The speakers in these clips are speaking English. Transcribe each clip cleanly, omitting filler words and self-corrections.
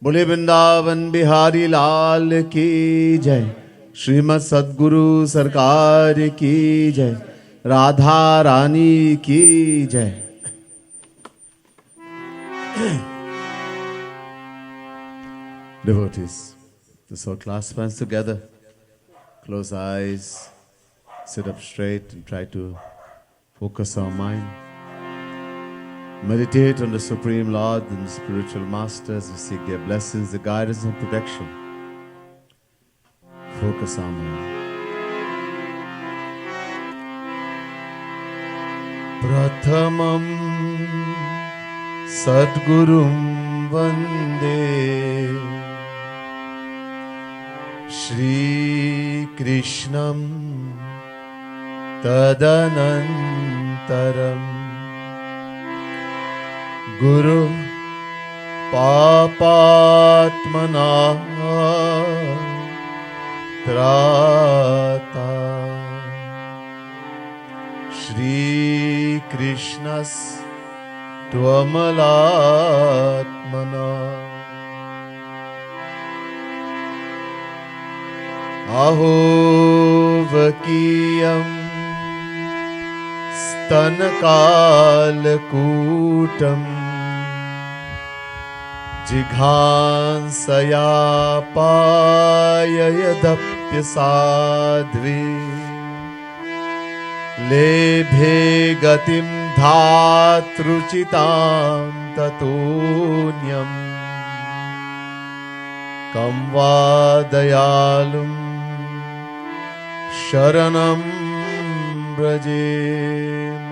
बोले वृंदावन बिहारी लाल की जय। श्रीमद सद्गुरु सरकार की जय। राधा रानी की जय। Devotees, let's all clasp hands together, close eyes, sit up straight and try to focus our mind. Meditate on the Supreme Lord and the spiritual masters. We seek their blessings, their guidance and protection. Focus our mind. Prathamam Sadgurum Vande Shri Krishnam Tadanantaram Guru Papatmana Trata Shri Krishnas Tvamalatmana Aho Vakiyam Stanakalakutam Jighansaya Payayadapya Sadhvi Lebhe Gatim Dhatruchitam Tatonyam Kamvadayalum Sharanam Brajem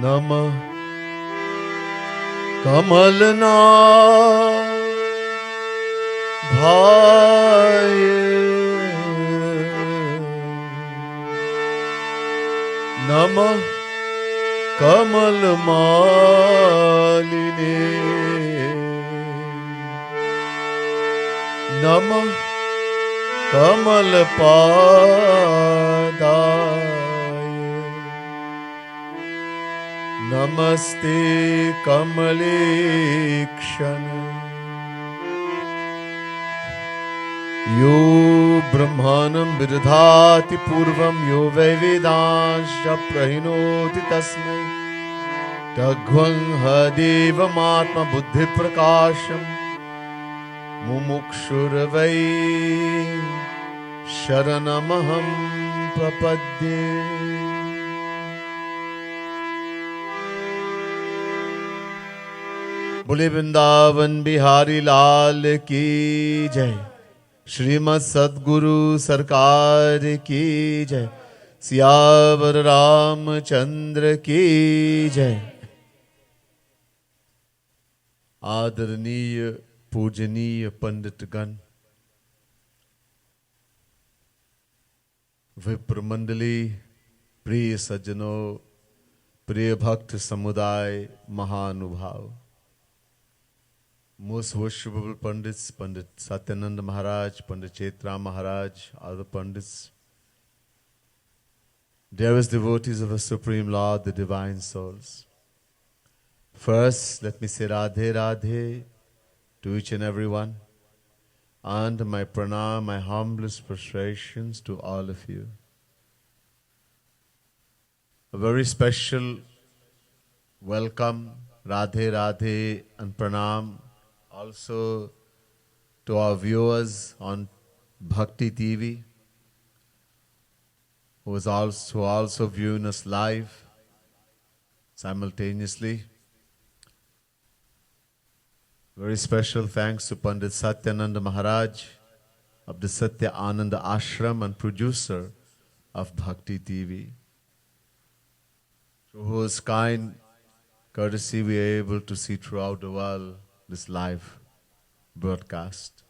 Namah Kamalna Bhaye Namah Kamal Maline Namah Kamal Padaye Namaste Kamalekshana Yo Brahmanam Virdhati Purvam Yo Vaivedansha Prahinoti Tasmai Tagvang Hadevam Atma Buddhi Prakasham Mumukshurvai Sharanamaham Prapadye बोले वृंदावन बिहारी लाल की जय। श्रीमद सद्गुरु सरकार की जय। सियावर रामचंद्र की जय। आदरणीय पूजनीय पंडितगण, विप्र मंडली, प्रिय सज्जनों, प्रिय भक्त समुदाय, महानुभाव, most worshipable Pandits, Pandit Satyananda Maharaj, Pandit Chaitra Maharaj, other Pandits, dearest devotees of the Supreme Lord, the Divine Souls. First, let me say Radhe Radhe to each and every one, and my pranam, my humblest prostrations to all of you. A very special welcome, Radhe Radhe and pranam also to our viewers on Bhakti TV, who is also viewing us live simultaneously. Very special thanks to Pandit Satyananda Maharaj of the Satya Ananda Ashram and producer of Bhakti TV, through whose kind courtesy we are able to see throughout the world this live broadcast.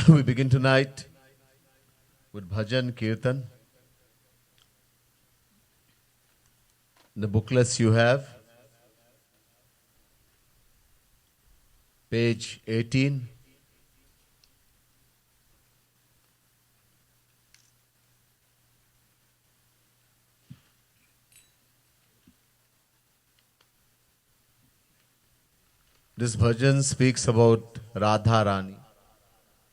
We begin tonight with Bhajan Kirtan. The booklets you have, page 18. This bhajan speaks about Radha Rani,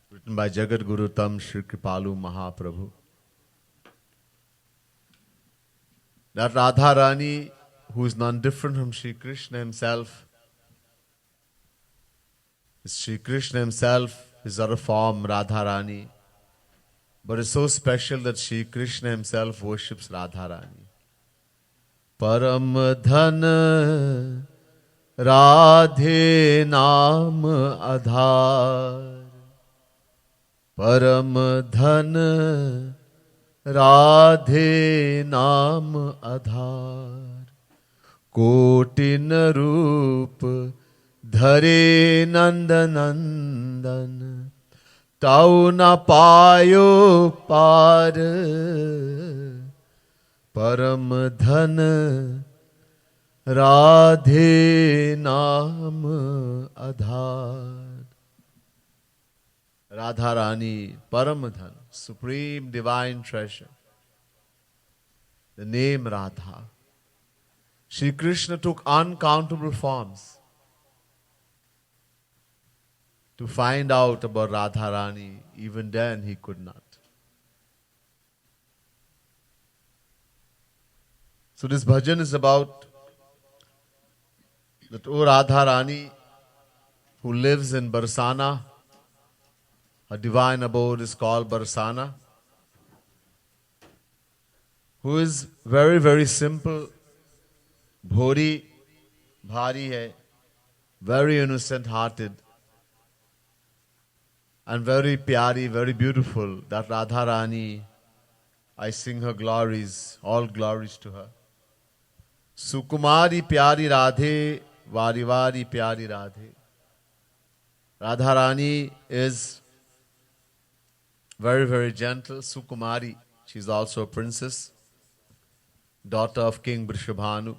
written by Jagat Guru Tam Shri Kripalu Mahaprabhu. That Radha Rani, who is none different from Shri Krishna himself, Shri Krishna himself is other form, Radha Rani. But it's so special that Shri Krishna himself worships Radha Rani. Param dhan Radhe naam adhar. Param dhan Radhe naam adhar. Kotin roop धरे नंद नंदन ताऊ न पायो पार परम धन राधे नाम आधार. Radha Rani, Param Dhan, supreme divine treasure. The name Radha. Shri Krishna took uncountable forms to find out about Radha Rani. Even then he could not. So this bhajan is about that O Radha Rani who lives in Barsana. Her divine abode is called Barsana. Who is very, very simple. Bhori, bhari hai. Very innocent hearted. And very pyari, very beautiful, that Radha Rani, I sing her glories, all glories to her. Sukumari pyari Radhe, vari vari pyari Radhe. Radha Rani is very, very gentle. Sukumari, she is also a princess, daughter of King Vrishabhanu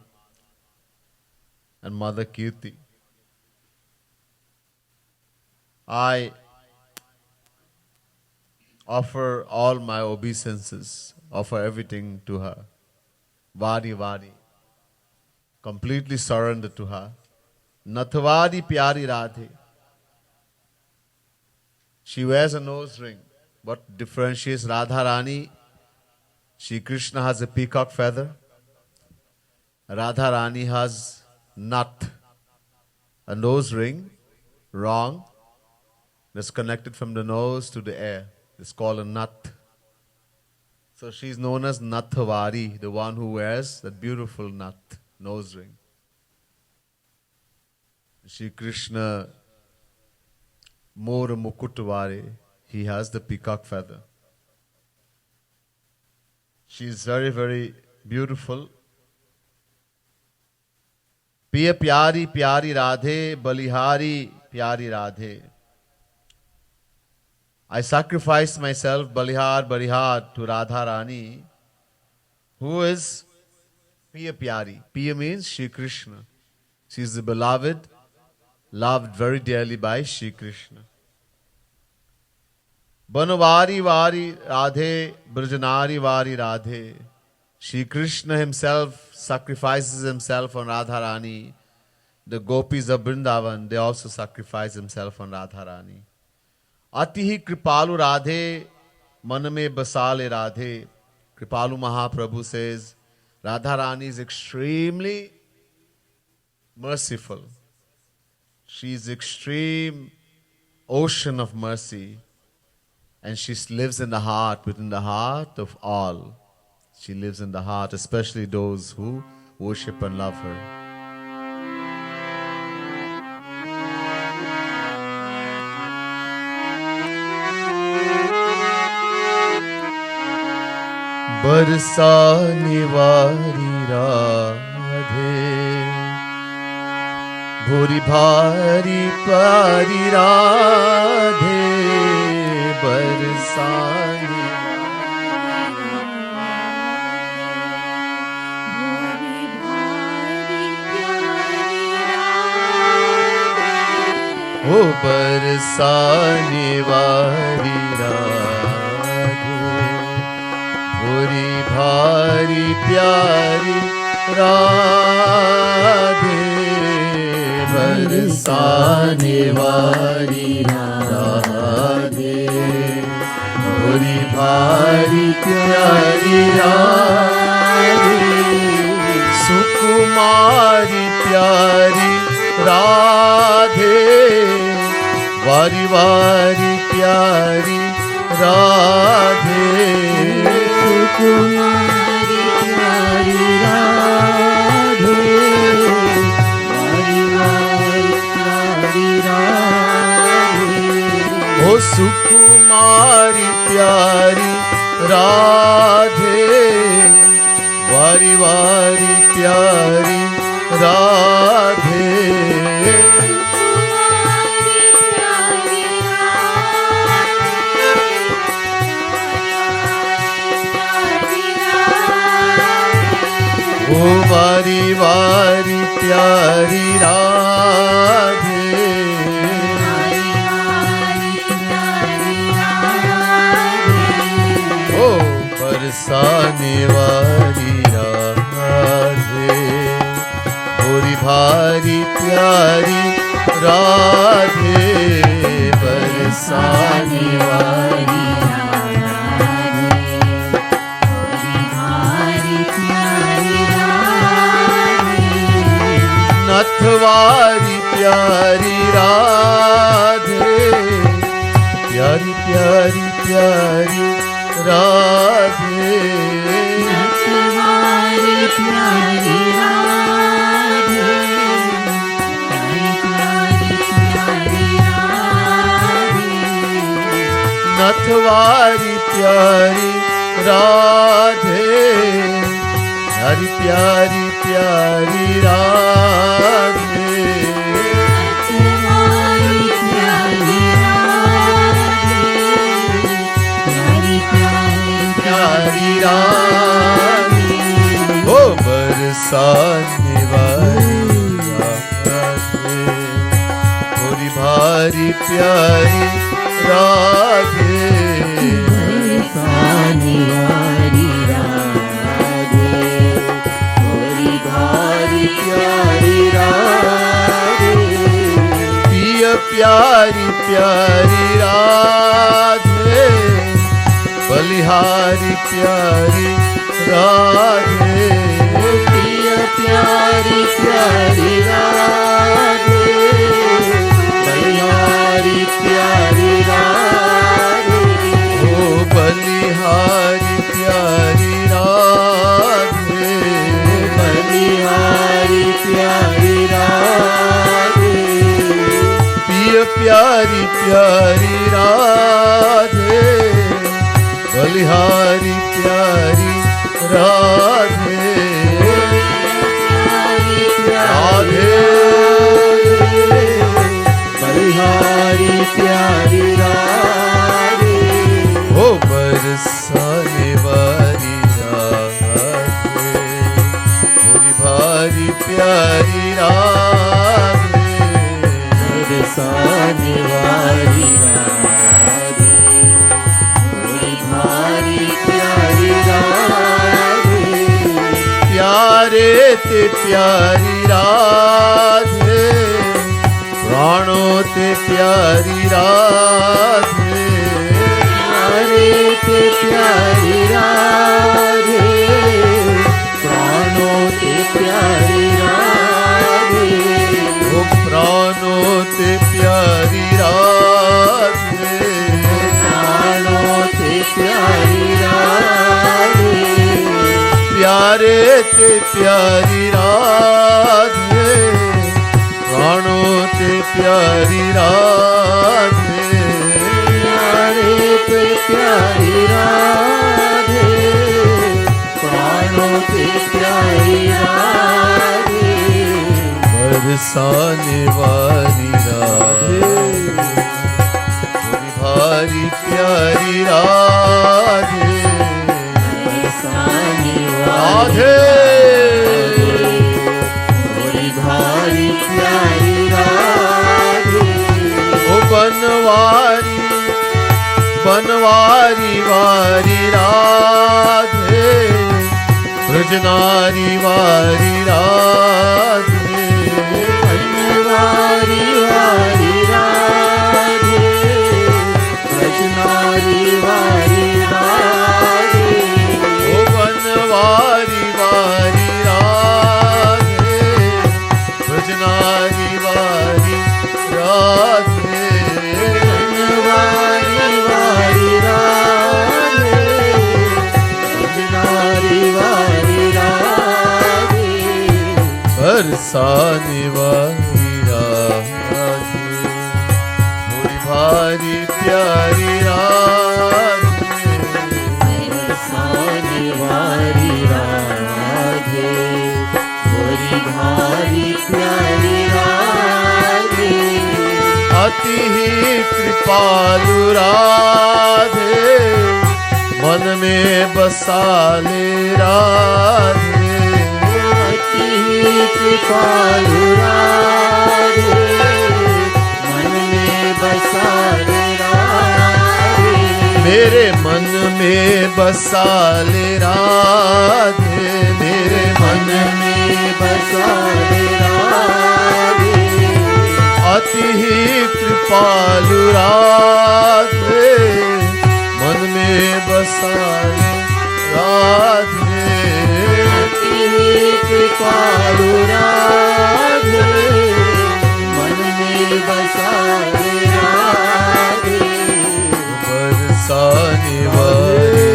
and Mother Kirti. I offer all my obeisances, offer everything to her. Vadi Vadi. Completely surrender to her. Nathvadi Pyari Radhe. She wears a nose ring. What differentiates Radha Rani? Shri Krishna has a peacock feather. Radha Rani has nut. A nose ring, wrong. That's connected from the nose to the air. It's called a nut. So she's known as Nathavari, the one who wears that beautiful nut, nose ring. Shri Krishna, Mora Mukutavare, he has the peacock feather. She's very, very beautiful. Piya Pyari Pyari Radhe, Balihari Pyari Radhe. I sacrifice myself, Balihar, to Radha Rani, who is Piya Pyari. Piya means Shri Krishna. She is the beloved, loved very dearly by Shri Krishna. Banavari Vari Radhe, Brajanari Vari Radhe. Shri Krishna himself sacrifices himself on Radha Rani. The gopis of Vrindavan, they also sacrifice himself on Radha Rani. Atihi Kripalu Radhe, Maname Basale Radhe. Kripalu Mahaprabhu says, Radha Rani is extremely merciful. She is extreme ocean of mercy. And she lives in the heart, within the heart of all. She lives in the heart, especially those who worship and love her. बरसाने वाली राधे भूरी भारी प्यारी राधे बरसाने भूरी भारी प्यारी राधे ओ बरसाने वाली राधे भूरी भारी प्यारी राधे बरसाने बरसाने वाली राधे गोरी भारी प्यारी राधे सुकुमारी प्यारी राधे वारी वारी प्यारी राधे सुकुमारी प्यारी राधे वारी वारी प्यारी राधे ओ सुकुमारी प्यारी राधे वारी वारी प्यारी राधे ओ वारी वारी प्यारी राधे ओ बरसाने वाली राधे गोरी भारी प्यारी राधे बरसाने वाली नथवारी प्यारी राधे प्यारी प्यारी प्यारी राधे नथवारी प्यारी राधे प्यारी प्यारी राधे नथवारी प्यारी राधे प्यारी प्यारी प्यारी राधे नथवारी प्यारी राधे प्यारी प्यारी प्यारी राधे ओ बरसाने वाली राधे गोरी भारी प्यारी राधे बरसाने वाली राधे गोरी भारी प्यारी राधे पिय प्यारी प्यारी राधे बलिहारी प्यारी राधे प्रिय प्यारी प्यारी राधे बलिहारी प्यारी राधे ओ बलिहारी प्यारी राधे बलिहारी प्यारी राधे पिय प्यारी प्यारी राधे बलिहारी प्यारी राधे राधे बलिहारी प्यारी राधे ओ बरसाने वाली राधे गोरी भारी प्यारी राधे बरसाने वाली राधे गोरी भारी प्यारी राधे प्यारे ते प्यारी राधे प्राणों ते प्यारी राधे प्यारे ते प्यारी राधे प्राणों ते प्यारी राधे ओ प्राणों ते प्यारी राधे प्राणों ते प्यारी राधे प्यारे ते प्यारी राधे प्राणों ते प्यारी राधे प्यारे ते प्यारी राधे प्राणों ते प्यारी राधे बरसाने वाली राधे गोरी भारी प्यारी राधे बरसाने राधे गोरी भारी प्यारी राधे ओ बनवारी बनवारी वारी राधे ब्रजनारी वारी राधे बनवारी बरसाने वाली राधे, थोड़ी भारी प्यारी राधे, बरसाने वाली राधे, थोड़ी भारी प्यारी राधे, अति ही कृपालु राधे, मन में बसा ले राधे, अति कृपालु राधे, मन में बसा ले राधे, मेरे मन में बसा ले राधे, मेरे मन में बसा ले राधे, अति ही कृपालु राधे, मन में बसा ले राधे, अति कृपालु राधे, मन में बसा ले राधे, बरसाने वाली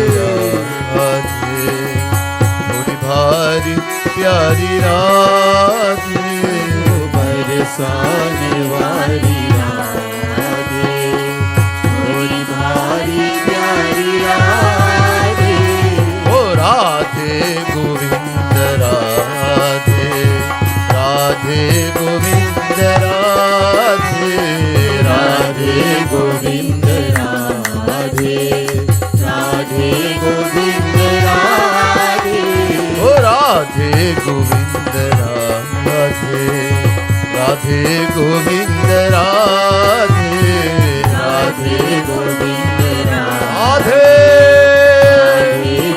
राधे, थोड़ी भारी प्यारी राधे, बरसाने वाली राधे, थोड़ी भारी प्यारी राधे, ओ राधे गोविंद राधे, राधे गोविंद राधे, राधे गोविंद राधे, राधे गोविंद राधे, ओ राधे गोविंद राधे, राधे गोविंद राधे, राधे गोविंद राधे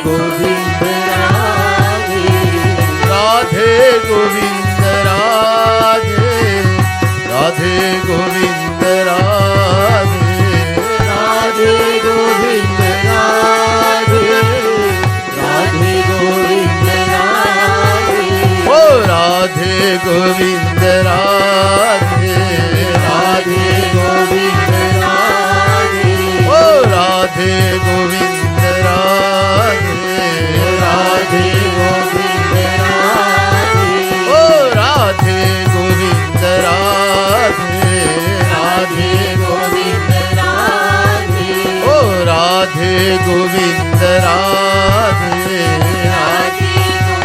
गोविंद राधे, राधे गोविंद राधे, राधे गोविंद राधे, राधे गोविंद राधे, राधे गोविंद राधे, ओ राधे गोविंद राधे, राधे गोविंद राधे, ओ राधे गोविंद राधे, राधे गोविंद राधे, ओ राधे गोविंद राधे, राधे गोविंद राधे, ओ राधे गोविंद राधे, राधे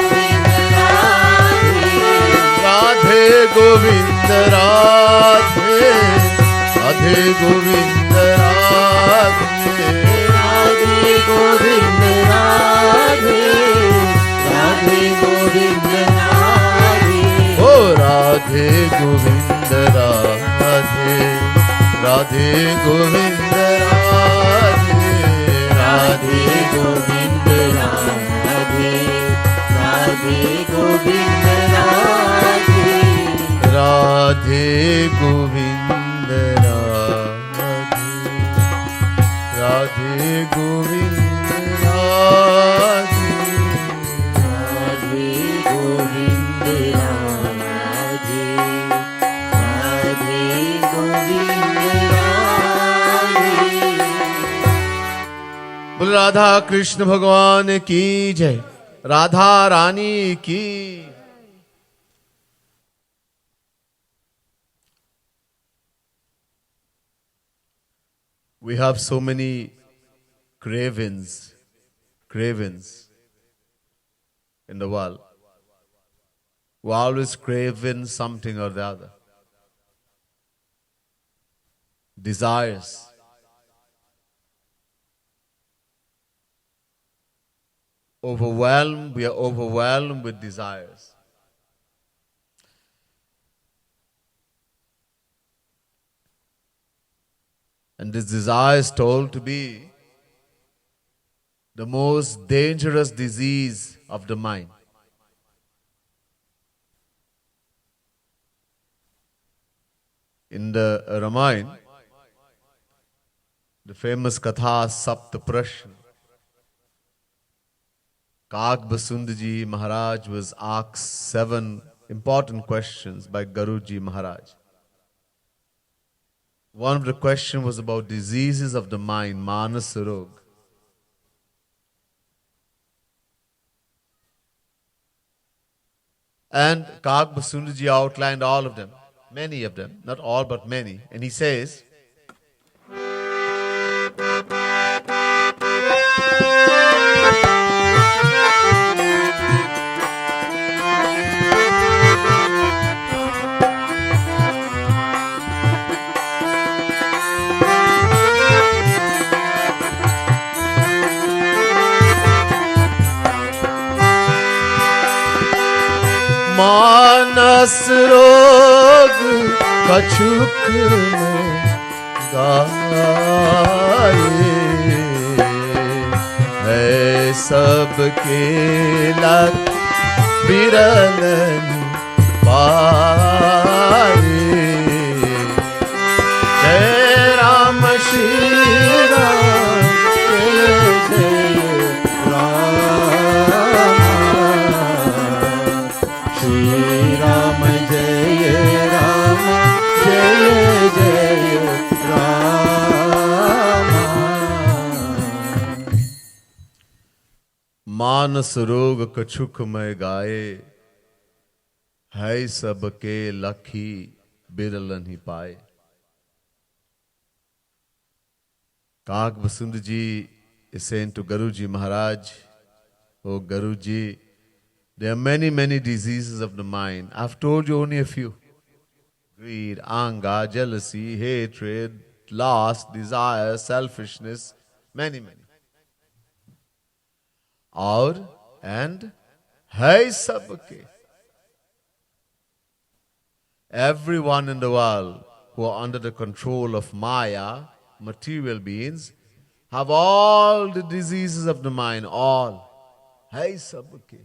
गोविंद राधे, राधे गोविंद राधे, राधे गोविंद राधे, राधे गोविंद राधे, राधे गोविंद राधे, ओ राधे गोविंद राधे, राधे गोविंद राधे, राधे गोविंद राधे, राधे गोविंद राधे, राधे गोविंद राधे, राधे गोविंद राधे, राधे गोविंद राधे, राधे गोविंद राधे। बोल राधा कृष्ण भगवान की जय, राधा रानी की। We have so many cravings in the world. We always craving something or the other. Desires. We are overwhelmed with desires. And this desire is told to be the most dangerous disease of the mind. In the Ramayana, the famous Katha Sapta Prashna, Kagbasundji Maharaj was asked 7 important questions by Guruji Maharaj. One of the questions was about diseases of the mind, Manasa Rog. And Kag Basundaji outlined all of them, many of them, not all but many. And he says, मानस रोग कछुक में गाए है सबके लग बिरलन पाए जय राम श्री राम जय जय राम श्री राम जय राम जय जय राम मानस रोग कछुक में गाए है सबके लखी बिरलन ही पाए. Kag Basundaji is saying to Guruji Maharaj, oh Guruji, there are many, many diseases of the mind. I've told you only a few. Greed, anger, jealousy, hatred, lust, desire, selfishness, many, many. और and है सबके. Everyone in the world who are under the control of Maya, material beings, have all the diseases of the mind, all. है सबके.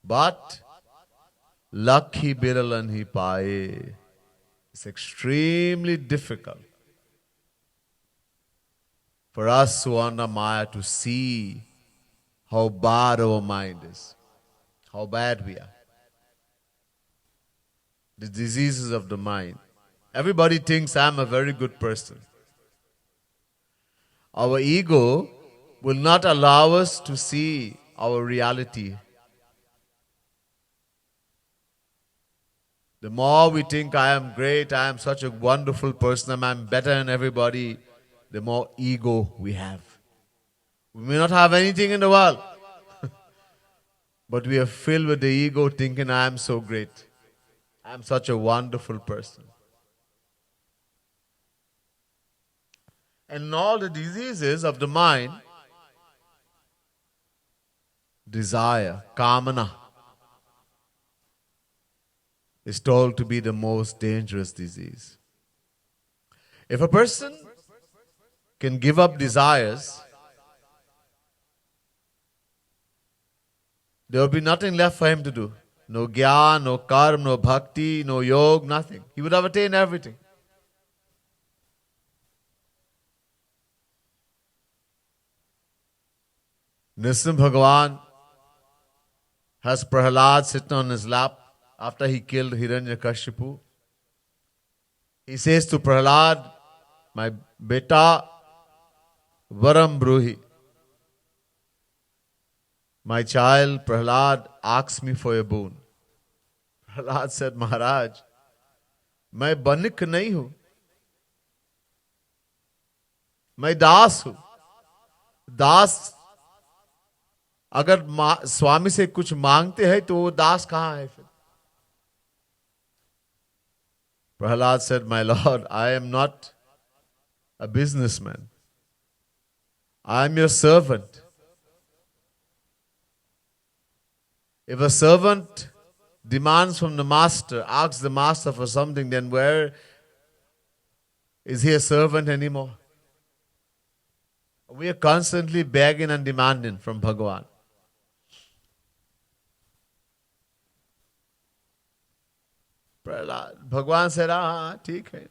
But Lakhi Biralan hi paaye. It's extremely difficult for us who are under Maya to see how bad our mind is, how bad we are. The diseases of the mind. Everybody thinks I'm a very good person. Our ego will not allow us to see our reality. The more we think I am great, I am such a wonderful person, I'm better than everybody, the more ego we have. We may not have anything in the world, but we are filled with the ego thinking I am so great. I am such a wonderful person. And all the diseases of the mind, desire, kamana, is told to be the most dangerous disease. If a person can give up desires, there will be nothing left for him to do. No gyan, no karma, no bhakti, no yoga, nothing. He would have attained everything. Nrsimha Bhagavan has Prahlad sitting on his lap after he killed Hiranyakashipu. He says to Prahlad, my beta, varam bruhi. My child, Prahlad, asks me for a boon. Prahlad said, Maharaj, मैं बनिक नहीं हूं, मैं दास हूं. दास अगर स्वामी से कुछ मांगते हैं तो वो दास कहां है फिर? Prahlad said, my lord, I am not a businessman. I am your servant. If a servant demands from the master, asks the master for something, then where is he a servant anymore? We are constantly begging and demanding from Bhagavan. Bhagavan said, ठीक है.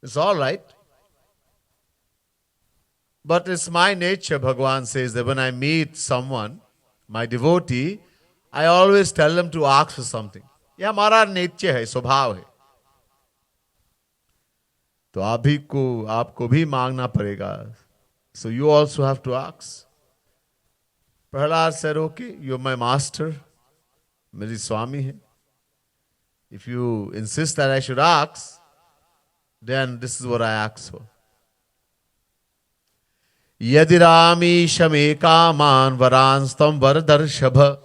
It's all right. But it's my nature, Bhagavan says, that when I meet someone, my devotee, I always tell them to ask for something. ये हमारा nature है, स्वभाव है. तो आपको भी मांगना पड़ेगा. So you also have to ask. Prahlad said, okay, you're my master. Meri Swami hai. If you insist that I should ask, then this is what I ask for. Yadirami shame kaman varanstam vardarshabha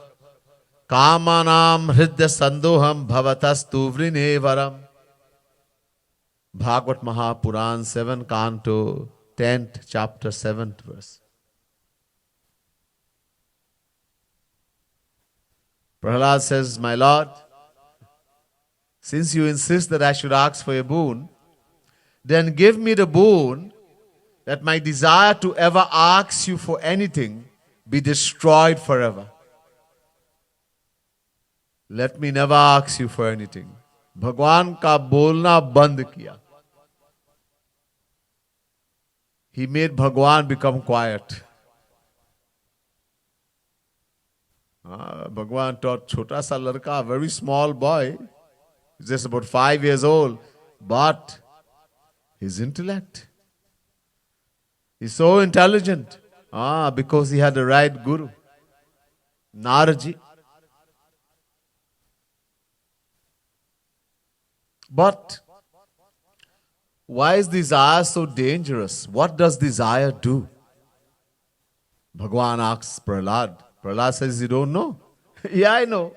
kamanam hridya sandoham bhavatastu vrinevaram. Bhagavad Mahapuran 7 Canto 10th chapter 7th verse. Prahlad says, my Lord, since you insist that I should ask for a boon, then give me the boon that my desire to ever ask you for anything be destroyed forever. Let me never ask you for anything. Bhagwan ka bolna band kiya. He made Bhagwan become quiet. Bhagwan taught chota sa ladka, a very small boy, just about 5 years old, but his intellect. He's so intelligent because he had the right guru, Naraji. But why is desire so dangerous? What does desire do? Bhagwan asks Prahlad. Prahlad says, you don't know? Yeah, I know.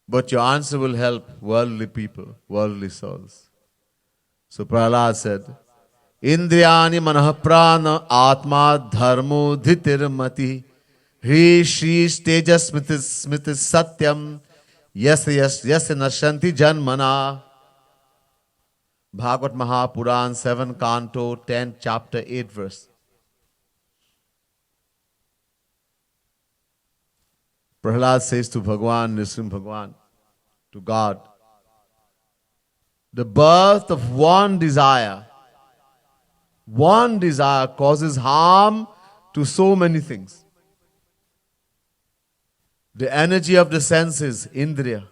But your answer will help worldly people, worldly souls. So Prahlad said, Indriyani manah prana atma dharmo dhitir mati hri shri tejas smitis satyam yas nashanti janmana. Bhagavad Mahapuran 7 Canto 10 chapter 8 verse. Prahlad says to Bhagwan, Nrsimha Bhagwan, to God, the birth of one desire causes harm to so many things. The energy of the senses, Indriya.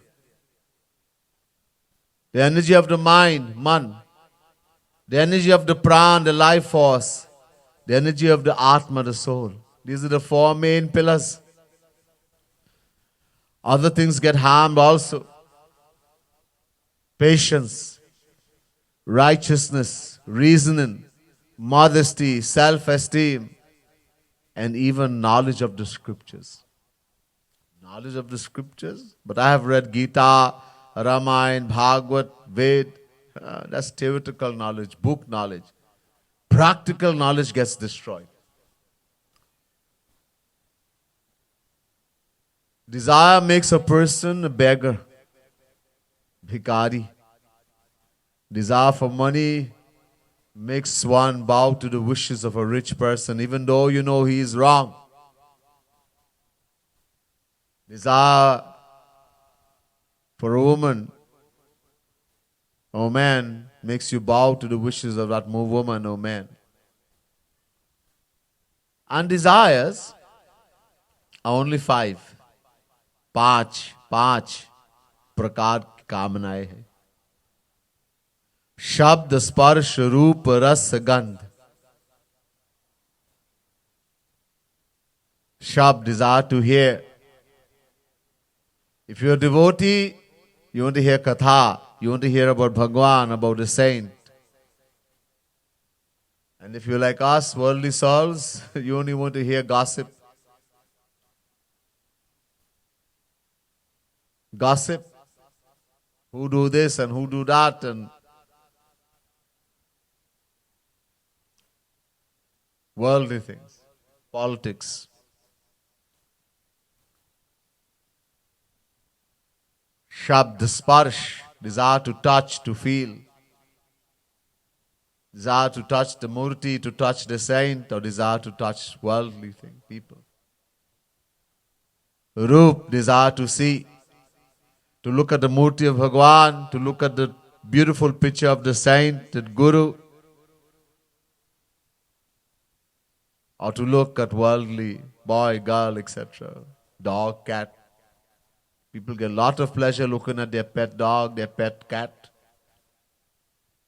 The energy of the mind, Man. The energy of the Pran, the life force. The energy of the Atma, the soul. These are the four main pillars. Other things get harmed also. Patience, righteousness, reasoning, modesty, self-esteem, and even knowledge of the scriptures. Knowledge of the scriptures? But I have read Gita, Ramayana, Bhagavad, Ved. That's theoretical knowledge, book knowledge. Practical knowledge gets destroyed. Desire makes a person a beggar, bhikari. Desire for money makes one bow to the wishes of a rich person, even though you know he is wrong. Desire for a woman or man makes you bow to the wishes of that woman or man. And desires are only 5. पांच प्रकार की कामनाएं हैं. शब्द, स्पर्श, रूप, रस, गंध. Shabd, desire to hear. If you're a devotee, you want to hear katha. You want to hear about Bhagwan, about the saint. And if you're like us, worldly souls, you only want to hear gossip. Gossip. Who do this and who do that, and worldly things. Politics. Shabd, sparsh, desire to touch, to feel. Desire to touch the murti, to touch the saint, or desire to touch worldly things, people. Roop, desire to see. To look at the murti of Bhagwan, to look at the beautiful picture of the saint, the guru, or to look at worldly boy, girl, etc. Dog, cat. People get a lot of pleasure looking at their pet dog, their pet cat,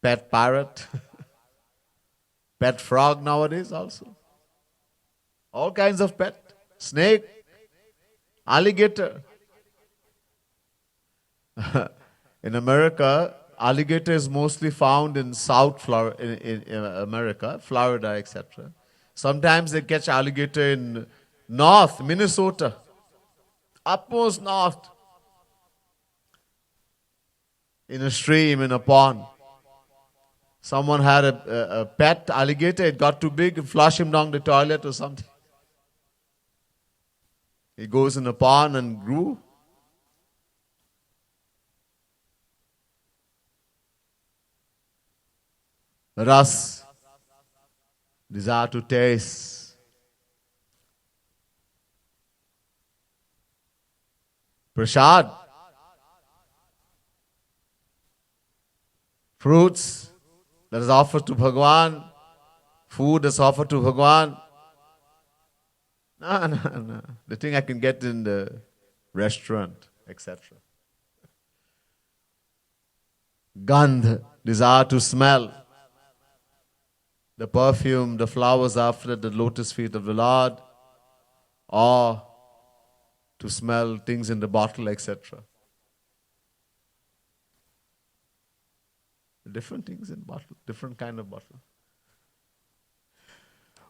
pet parrot, pet frog nowadays also. All kinds of pet. Snake, alligator. In America, alligator is mostly found in South Florida, in America, Florida, etc. Sometimes they catch alligator in North, Minnesota, utmost north, in a stream, in a pond. Someone had a pet alligator, it got too big, flush him down the toilet or something. He goes in a pond and grew. Ras, desire to taste. Prasad, fruits that is offered to Bhagwan, food that's offered to Bhagwan. No. The thing I can get in the restaurant, etc. Gandh, desire to smell. The perfume, the flowers after the lotus feet of the Lord, or to smell things in the bottle, etc. Different things in bottle, different kind of bottle.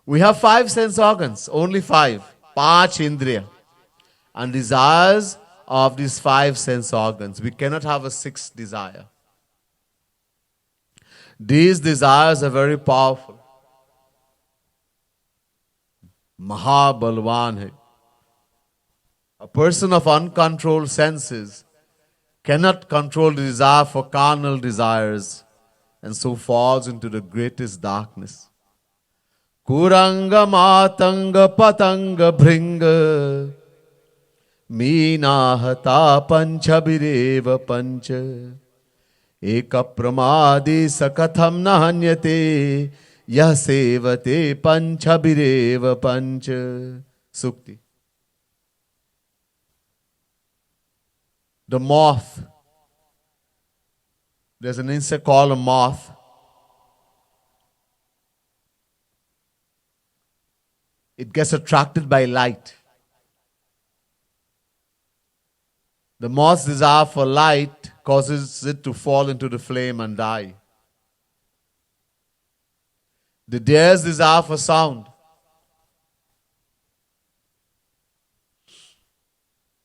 We have 5 sense organs, only 5. Panch indriya. And desires of these 5 sense organs. We cannot have a 6th desire. These desires are very powerful. Mahabalwan hai. A person of uncontrolled senses cannot control the desire for carnal desires and so falls into the greatest darkness. Kuranga matanga patanga bhringa meenahata panchabireva pancha eka pramadi sakatham nahanyate yah sevate panchabireva pancha. Sukti. The moth. There's an insect called a moth. It gets attracted by light. The moth's desire for light causes it to fall into the flame and die. The deer's desire for sound.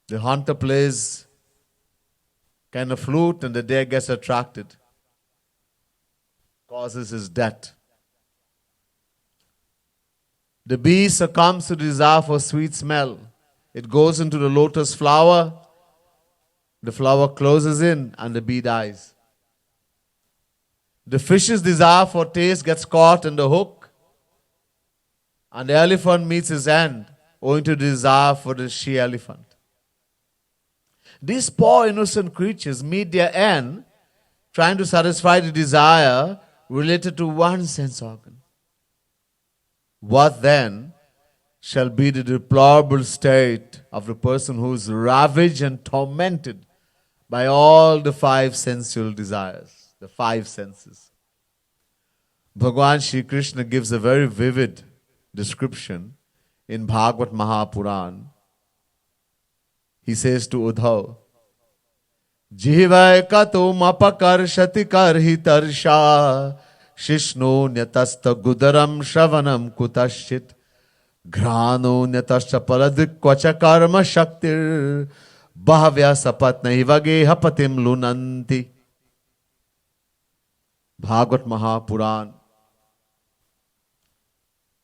The hunter plays kind of flute and the deer gets attracted. Causes his death. The bee succumbs to the desire for sweet smell. It goes into the lotus flower. The flower closes in and the bee dies. The fish's desire for taste gets caught in the hook. And the elephant meets his end owing to the desire for the she-elephant. These poor innocent creatures meet their end trying to satisfy the desire related to one sense organ. What then shall be the deplorable state of the person who is ravaged and tormented by all the 5 sensual desires, the 5 senses? Bhagwan Shri Krishna gives a very vivid description in Bhagavad Mahapuran. He says to Uddhav, Jihvai katum apakarshati karhi tarsha Shishno nyatasta gudaram shravanam kutashit Grano nyatascha paladik kvacha karma shaktir Bahavya sapatnahi vage hapatim lunanti. Bhagavad Mahapuran,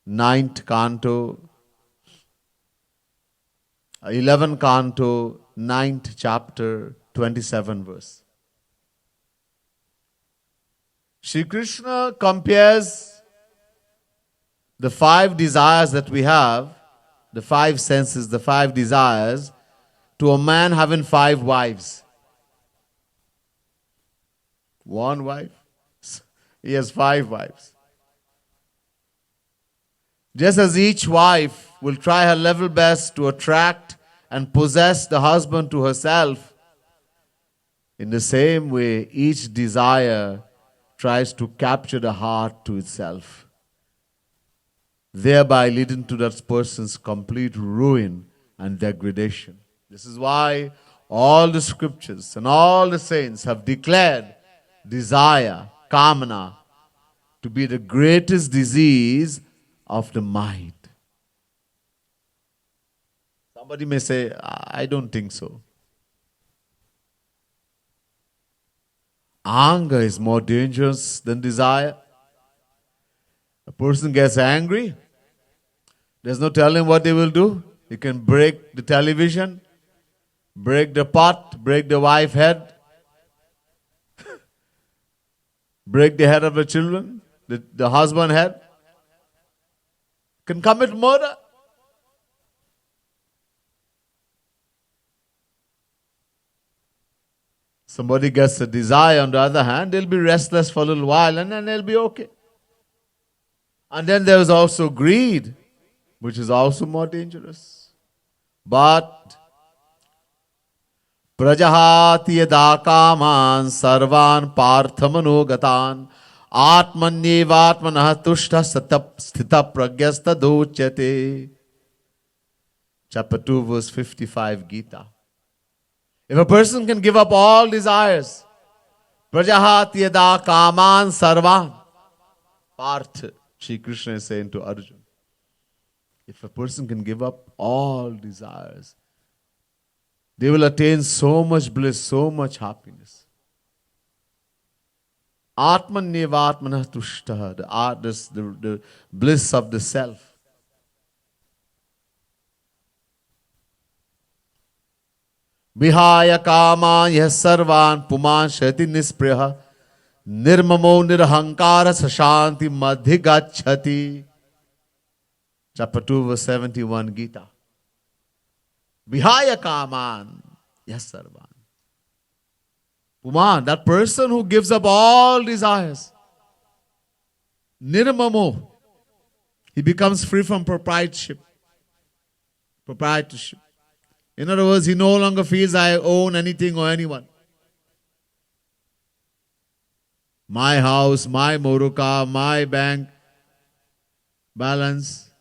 9th canto, 11th canto, 9th chapter, 27 verse. Shri Krishna compares the 5 desires that we have, the 5 senses, the 5 desires, to a man having 5 wives. 1 wife, he has 5 wives. Just as each wife will try her level best to attract and possess the husband to herself, in the same way, each desire tries to capture the heart to itself. thereby leading to that person's complete ruin and degradation. This is why all the scriptures and all the saints have declared desire, kamana, to be the greatest disease of the mind. Somebody may say, I don't think so. Anger is more dangerous than desire. A person gets angry, there's no telling what they will do. You can break the television, break the pot, break the wife's head, break the head of the children, the husband's head, can commit murder. Somebody gets a desire, on the other hand, they'll be restless for a little while and then they'll be okay. And then there's also greed, which is also more dangerous. But prajahati yada kaman sarvan parthamanogatan atmanyevatmanah tushta sthita pragyasta dochyate. Chapter 2, verse 55, Gita. If a person can give up all desires, prajahati yada kaman sarvan, Partha, Shri Krishna is saying to Arjuna, if a person can give up all desires, they will attain so much bliss, so much happiness. Atmanyevatmanah tushta, the bliss of the self. Vihaya kama yah sarvan puman shati nispriha nirmamo nirhankara sashanti madhigachati. Chapter 2, verse 71, Gita. Vihaya kaman yah sarvan. Puman, that person who gives up all desires. Nirmamo. He becomes free from proprietorship. In other words, he no longer feels I own anything or anyone. My house, my motor car, my bank balance.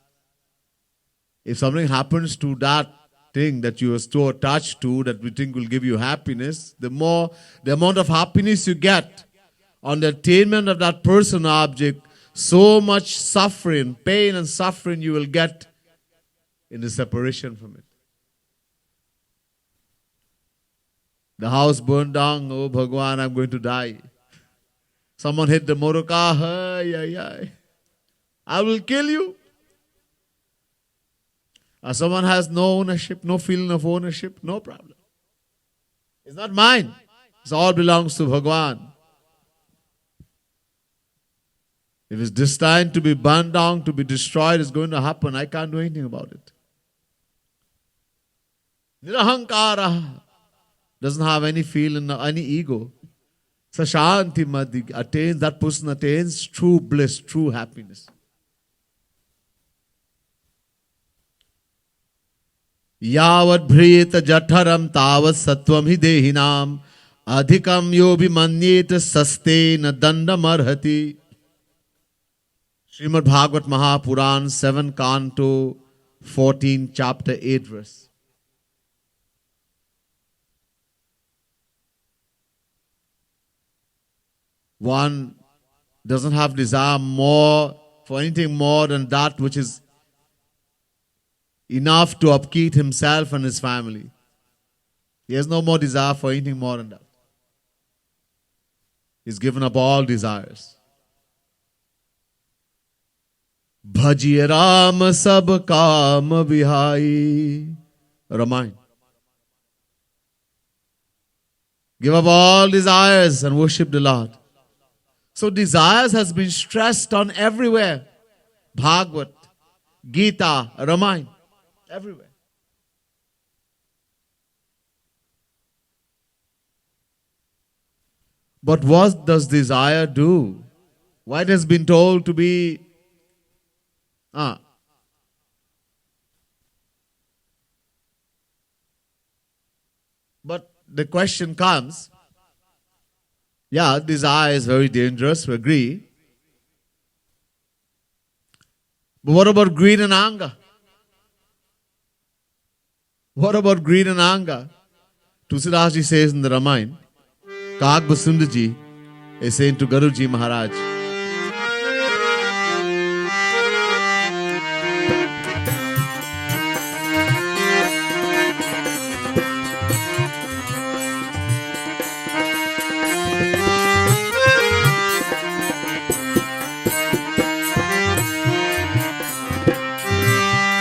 If something happens to that thing that you are so attached to that we think will give you happiness, the amount of happiness you get on the attainment of that person or object, so much suffering, pain and suffering you will get in the separation from it. The house burned down, oh Bhagwan, I'm going to die. Someone hit the motor car, I will kill you. Or someone has no ownership, no feeling of ownership, no problem. It's not mine. It all belongs to Bhagwan. If it's destined to be burned down, to be destroyed, it's going to happen. I can't do anything about it. Nirahankara. Doesn't have any feeling, any ego. Sashanti madhi attains, that person attains true bliss, true happiness. Yavat bhriyeta jatharam tavat sattvam hi dehinam adhikam yobi manyeta sastena dandam arhati. Srimad Bhagavat Mahapuran, 7 Canto, 14, chapter 8 verse. One doesn't have desire more for anything more than that which is enough to upkeep himself and his family. He has no more desire for anything more than that. He's given up all desires. Bhajiya Ram sab kaam vihai. Ramayana. Give up all desires and worship the Lord. So desires has been stressed on everywhere. Bhagavad, Gita, Ramayana, everywhere. But what does desire do? Why it has been told to be But the question comes, desire is very dangerous, we agree. But what about greed and anger? What about greed and anger? Tulsidas ji says in the Ramayana, Kag Basunda ji is saying to Garuji Maharaj,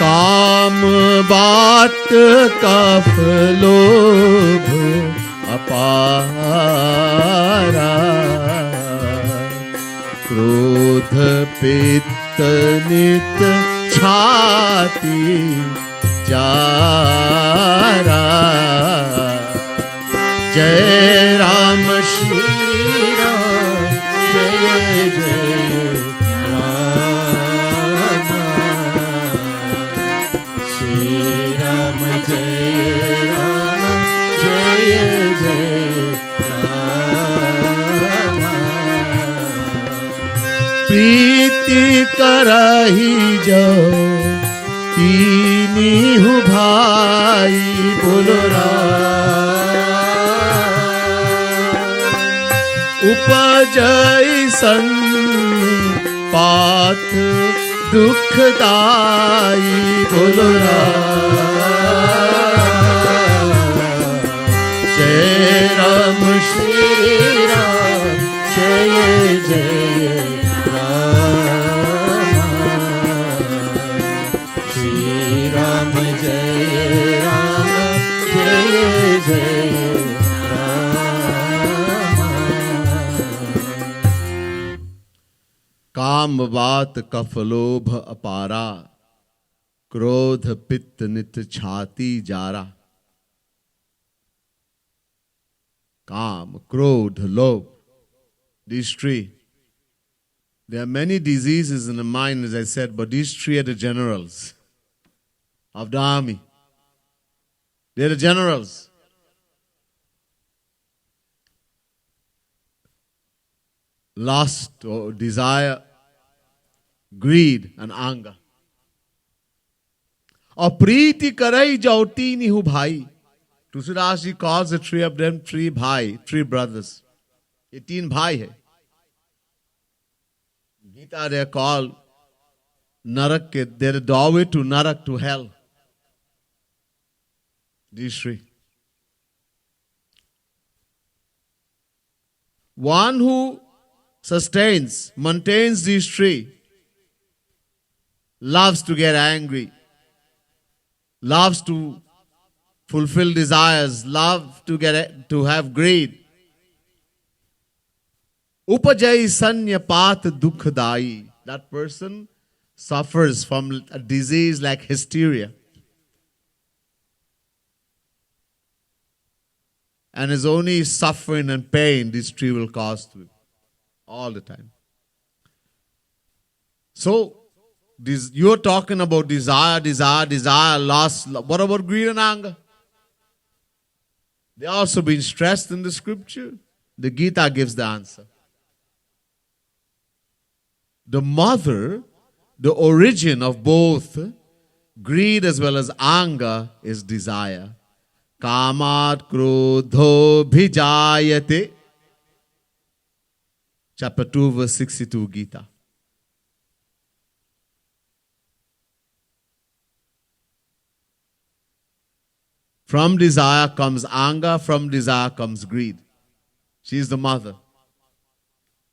काम बात कफ लोभ अपारा क्रोध पित्त नित छाती Zara जय राम श्री राम जय जय प्रीति करही जो तीनी हूँ भाई बोलो उपजय सन पात दुखदाई बोलो जय राम श्री राम जय जय काम बात कफ लोभ अपारा क्रोध पित्त नित छाती जारा काम क्रोध लोभ these three, there are many diseases in the mind, as I said, but these three are the generals of the army. They're the generals. Lust or desire, greed and anger. और प्रीति करई जौती निहु भाई. Tulsidas ji calls the three of them three bhai, three brothers. ये तीन भाई है. Gita they are called Narak, they're the doorway to Narak, to hell. These three. One who sustains, maintains these three, loves to get angry, loves to fulfill desires, loves to have greed. Upajai sanya path dukhdai. That person suffers from a disease like hysteria. And is only suffering and pain this tree will cause to him all the time. So, you're talking about desire, lust. What about greed and anger? They also been stressed in the scripture. The Gita gives the answer. The mother, the origin of both greed as well as anger is desire. Kamat krodho bhijayate. Chapter 2 verse 62 Gita. From desire comes anger, from desire comes greed. She is the mother.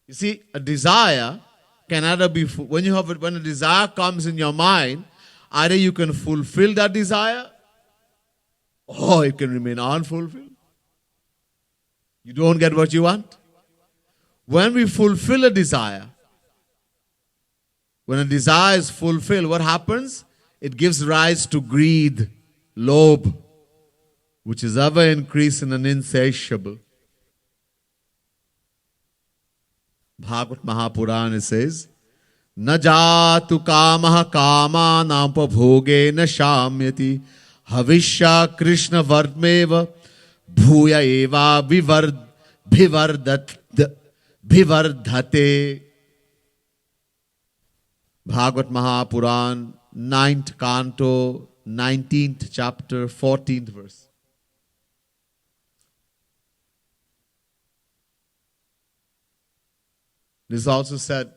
You see, a desire can either be, when a desire comes in your mind, either you can fulfill that desire or it can remain unfulfilled. You don't get what you want. When we fulfill a desire, when a desire is fulfilled, what happens? It gives rise to greed, lobh, which is ever increasing and insatiable. Bhagavad Mahapurana says, Na jatu kamaha kama nampabhoge na shamyati havishya krishna vardmeva bhuya eva bhivardhate. Bhagavad Mahapuran, 9th canto, 19th chapter, 14th verse. This is also said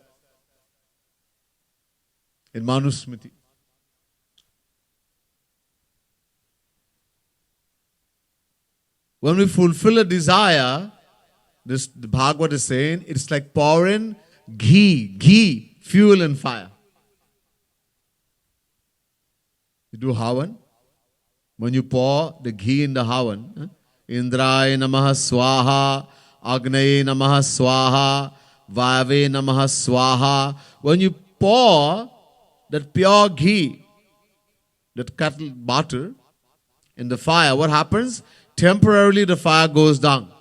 in Manusmriti. When we fulfill a desire, the Bhagavad is saying, it's like pouring ghee, fuel and fire. You do Havan. When you pour the ghee in the Havan, Indraya Namaha Swaha, Agnaye Namaha Swaha, Vayave Namaha Swaha. When you pour that pure ghee, that cattle butter in the fire, what happens? Temporarily the fire goes down.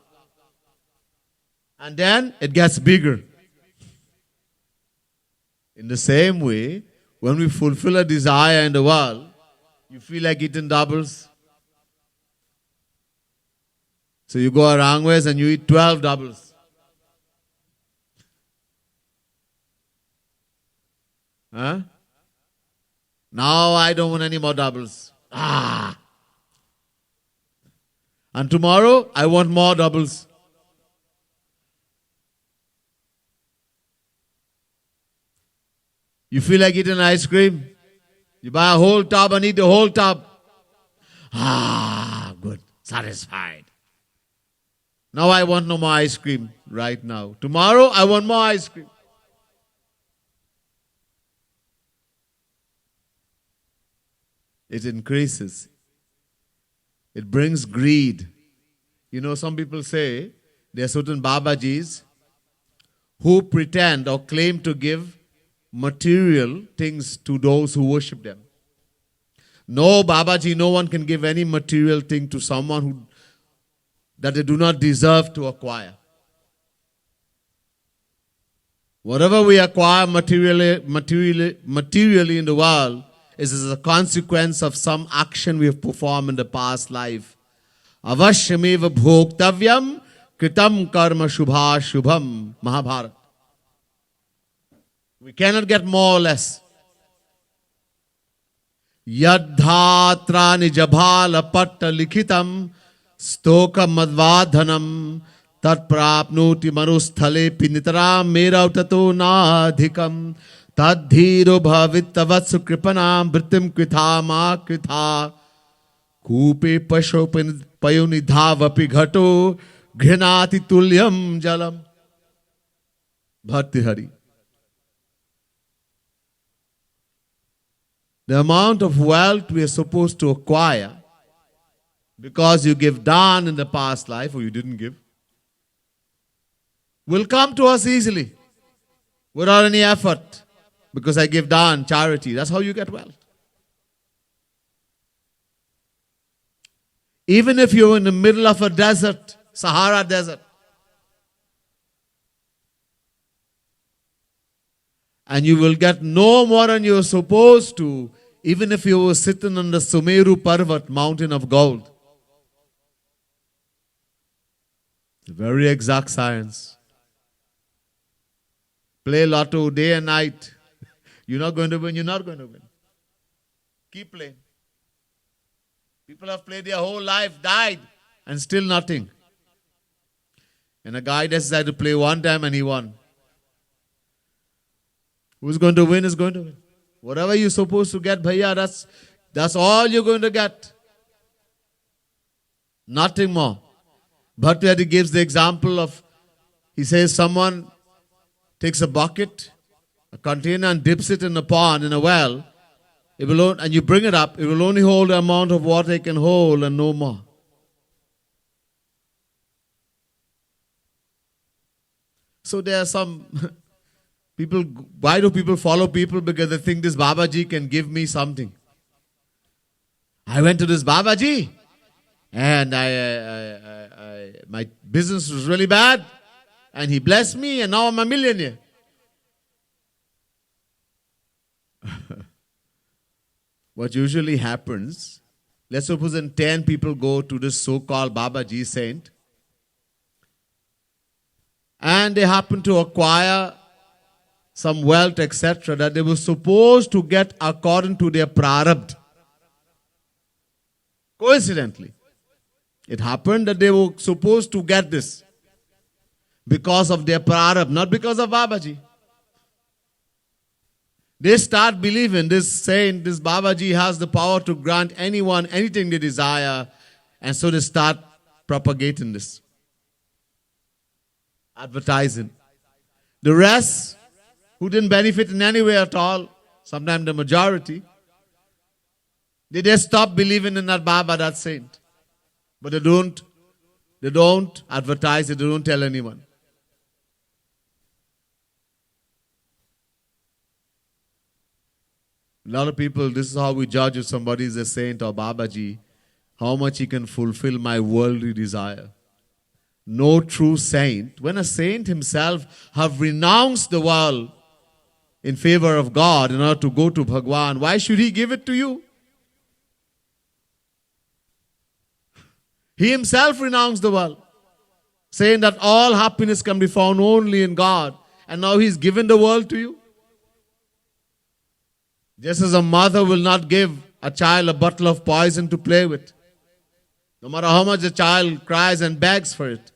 And then it gets bigger. In the same way, when we fulfill a desire in the world, you feel like eating doubles. So you go around ways and you eat 12 doubles. Huh? Now I don't want any more doubles. And tomorrow I want more doubles. You feel like eating ice cream? You buy a whole tub and eat the whole tub. Good. Satisfied. Now I want no more ice cream right now. Tomorrow I want more ice cream. It increases. It brings greed. You know, some people say there are certain Babajis who pretend or claim to give material things to those who worship them. No, Babaji, no one can give any material thing to someone that they do not deserve to acquire. Whatever we acquire materially in the world is as a consequence of some action we have performed in the past life. Avashyameva bhoktavyam kritam karma shubha shubham. Mahabharata. We cannot get more or less. Yadhatra nijabhala patta likhitam stoka madvadhanam tat prapnoti manusthale pinitaram merautato nadhikam tad dhiro bhavittavatsu kripanam vritim krithama kritha kupe pasho payunidhavapi ghato ghinati tulyam jalam. Bhakti Hari. The amount of wealth we are supposed to acquire because you give dan in the past life or you didn't give will come to us easily without any effort because I give dan, charity. That's how you get wealth. Even if you're in the middle of a desert, Sahara desert, and you will get no more than you're supposed to, even if you were sitting on the Sumeru Parvat, mountain of gold. It's a very exact science. Play lotto day and night. You're not going to win, you're not going to win. Keep playing. People have played their whole life, died, and still nothing. And a guy decided to play one time and he won. Who's going to win is going to win. Whatever you're supposed to get, bhaiya, that's all you're going to get. Nothing more. Bhakti gives the example of, he says someone takes a bucket, a container and dips it in a pond, in a well, and you bring it up, it will only hold the amount of water it can hold and no more. So there are some people, why do people follow people? Because they think this Babaji can give me something. I went to this Babaji and my business was really bad and he blessed me and now I'm a millionaire. What usually happens, let's suppose 10 people go to this so-called Babaji saint and they happen to acquire some wealth, etc., that they were supposed to get according to their prarabdha. Coincidentally, it happened that they were supposed to get this because of their prarabdha, not because of Babaji. They start believing this saint, this Babaji has the power to grant anyone anything they desire, and so they start propagating this, advertising. The rest, who didn't benefit in any way at all, sometimes the majority, they just stop believing in that Baba, that saint. But they don't advertise it, they don't tell anyone. A lot of people, this is how we judge if somebody is a saint or Babaji, how much he can fulfill my worldly desire. No true saint, when a saint himself have renounced the world in favor of God in order to go to Bhagwan, why should he give it to you? He himself renounced the world, saying that all happiness can be found only in God, and now he's given the world to you. Just as a mother will not give a child a bottle of poison to play with, no matter how much the child cries and begs for it.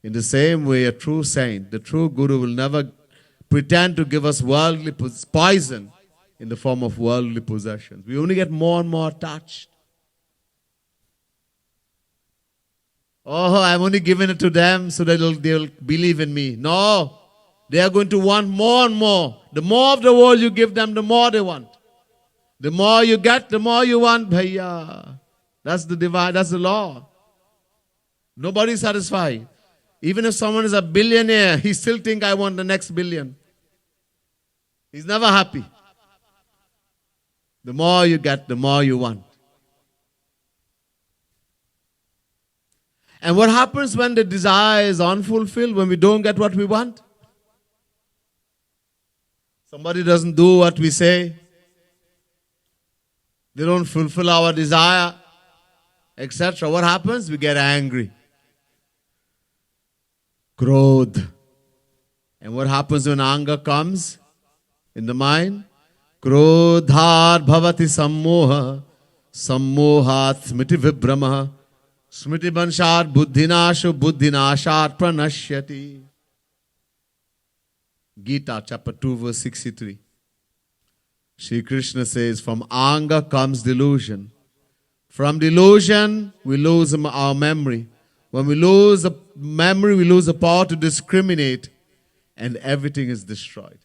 In the same way, a true saint, the true Guru, will never pretend to give us worldly poison in the form of worldly possessions. We only get more and more attached. Oh, I'm only giving it to them so that they'll believe in me. No, they are going to want more and more. The more of the world you give them, the more they want. The more you get, the more you want, bhaiya. That's the divine, that's the law. Nobody is satisfied. Even if someone is a billionaire, he still thinks, I want the next billion. He's never happy. The more you get, the more you want. And what happens when the desire is unfulfilled, when we don't get what we want? Somebody doesn't do what we say. They don't fulfill our desire, etc. What happens? We get angry. Krodh. And what happens when anger comes in the mind? Krodhat bhavati sammoha, sammohat smiti vibhramaha, smiti banshat buddhinashu buddhinashat pranashyati. Gita chapter 2 verse 63. Shri Krishna says, from anger comes delusion. From delusion, we lose our memory. When we lose the memory, we lose the power to discriminate, and everything is destroyed.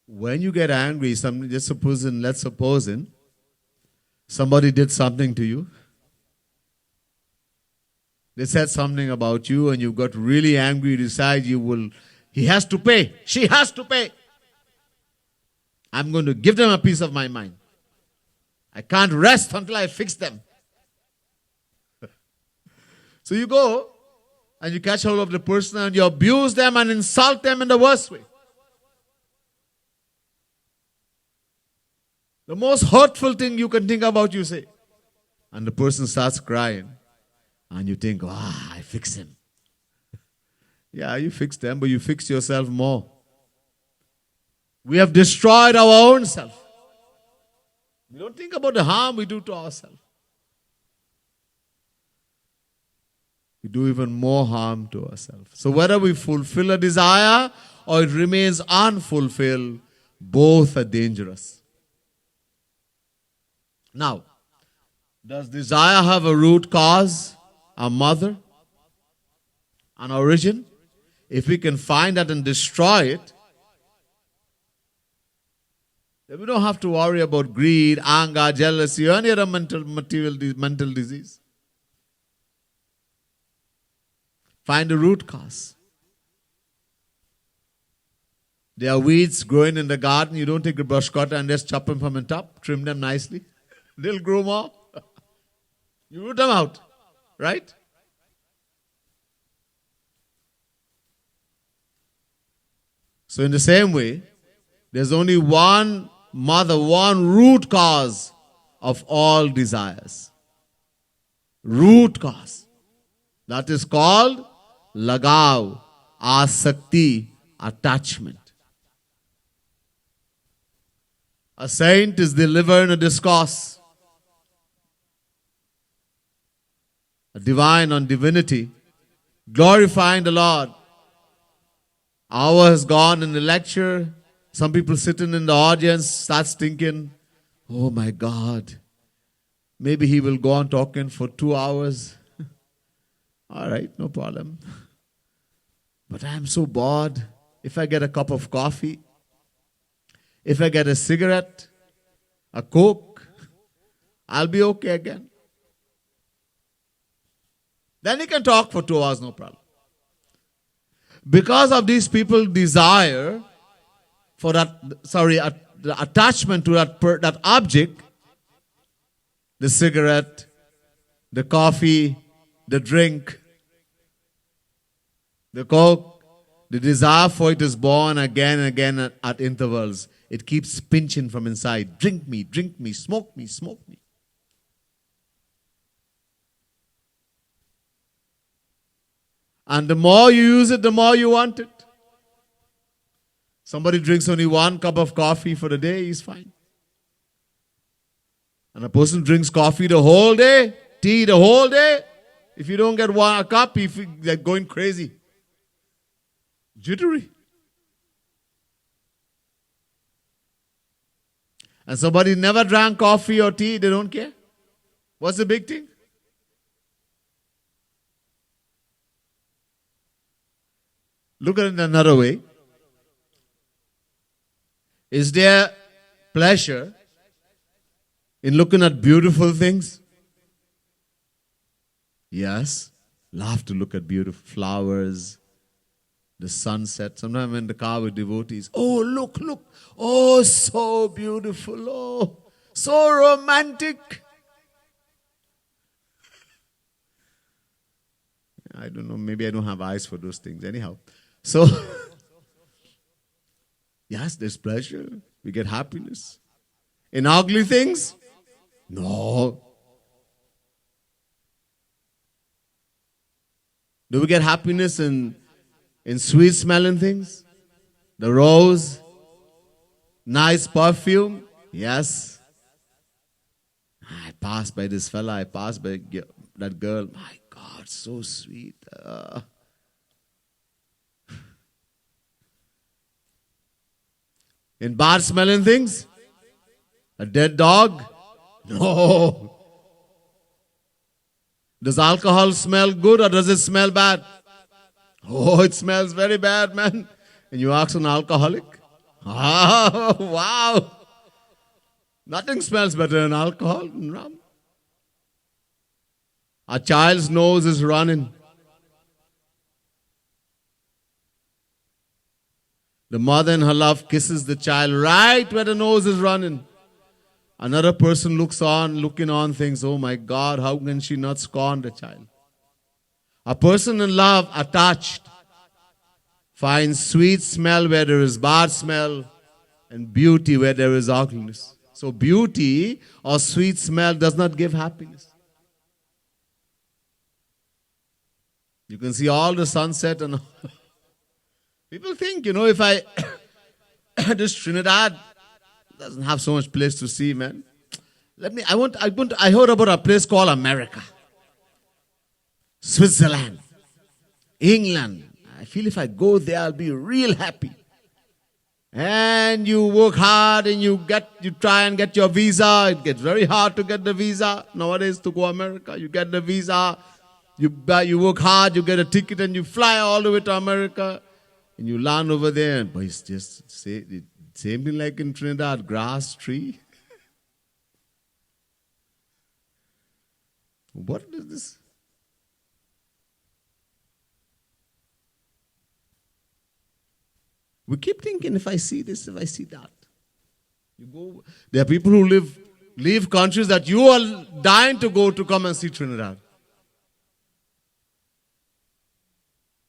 When you get angry, let's suppose somebody did something to you. They said something about you, and you got really angry. You decide he has to pay. She has to pay. I'm going to give them a piece of my mind. I can't rest until I fix them. So you go and you catch hold of the person and you abuse them and insult them in the worst way. The most hurtful thing you can think about, you say. And the person starts crying. And you think, I fix him. Yeah, you fix them, but you fix yourself more. We have destroyed our own self. We don't think about the harm we do to ourselves. We do even more harm to ourselves. So whether we fulfill a desire or it remains unfulfilled, both are dangerous. Now, does desire have a root cause, a mother, an origin? If we can find that and destroy it, then we don't have to worry about greed, anger, jealousy, or any other mental disease. Find the root cause. There are weeds growing in the garden. You don't take a brush cutter and just chop them from the top, trim them nicely. They'll grow more. You root them out, right? So in the same way, there's only one mother, one root cause of all desires. Root cause. That is called lagav, asakti, attachment. A saint is delivering a discourse, a divine on divinity, glorifying the Lord. Hour has gone in the lecture. Some people sitting in the audience starts thinking, oh my God, maybe he will go on talking for 2 hours. All right, no problem. But I am so bored. If I get a cup of coffee, if I get a cigarette, a Coke, I'll be okay again. Then he can talk for 2 hours, no problem. Because of these people's desire for the attachment to that object, the cigarette, the coffee, the drink, the Coke, the desire for it is born again and again at intervals. It keeps pinching from inside. Drink me, smoke me, smoke me. And the more you use it, the more you want it. Somebody drinks only 1 cup of coffee for the day, he's fine. And a person drinks coffee the whole day, tea the whole day. If you don't get a cup, they're going crazy. Jittery. And somebody never drank coffee or tea, they don't care. What's the big thing? Look at it another way. Is there pleasure in looking at beautiful things? Yes. Love to look at beautiful flowers, the sunset. Sometimes I'm in the car with devotees. Oh, look. Oh, so beautiful. Oh, so romantic. I don't know. Maybe I don't have eyes for those things. Anyhow. So, yes, there's pleasure. We get happiness. In ugly things? No. Do we get happiness in sweet smelling things? The rose? Nice perfume? Yes. I passed by this fella. I passed by that girl. My God, so sweet. In bad smelling things? A dead dog? No. Does alcohol smell good or does it smell bad? Oh, it smells very bad, man. And you ask an alcoholic? Oh, wow. Nothing smells better than alcohol and rum. A child's nose is running. The mother in her love kisses the child right where the nose is running. Another person looking on, thinks, oh my God, how can she not scorn the child? A person in love, attached, finds sweet smell where there is bad smell and beauty where there is ugliness. So beauty or sweet smell does not give happiness. You can see all the sunset and people think, if I this Trinidad doesn't have so much place to see, man. I heard about a place called America, Switzerland, England. I feel if I go there, I'll be real happy. And you work hard and you try and get your visa. It gets very hard to get the visa nowadays to go America. You get the visa, you work hard, you get a ticket and you fly all the way to America. And you land over there, but it's just same thing like in Trinidad, grass, tree. What is this? We keep thinking, if I see this, if I see that. There are people who leave countries that you are dying to go to come and see Trinidad.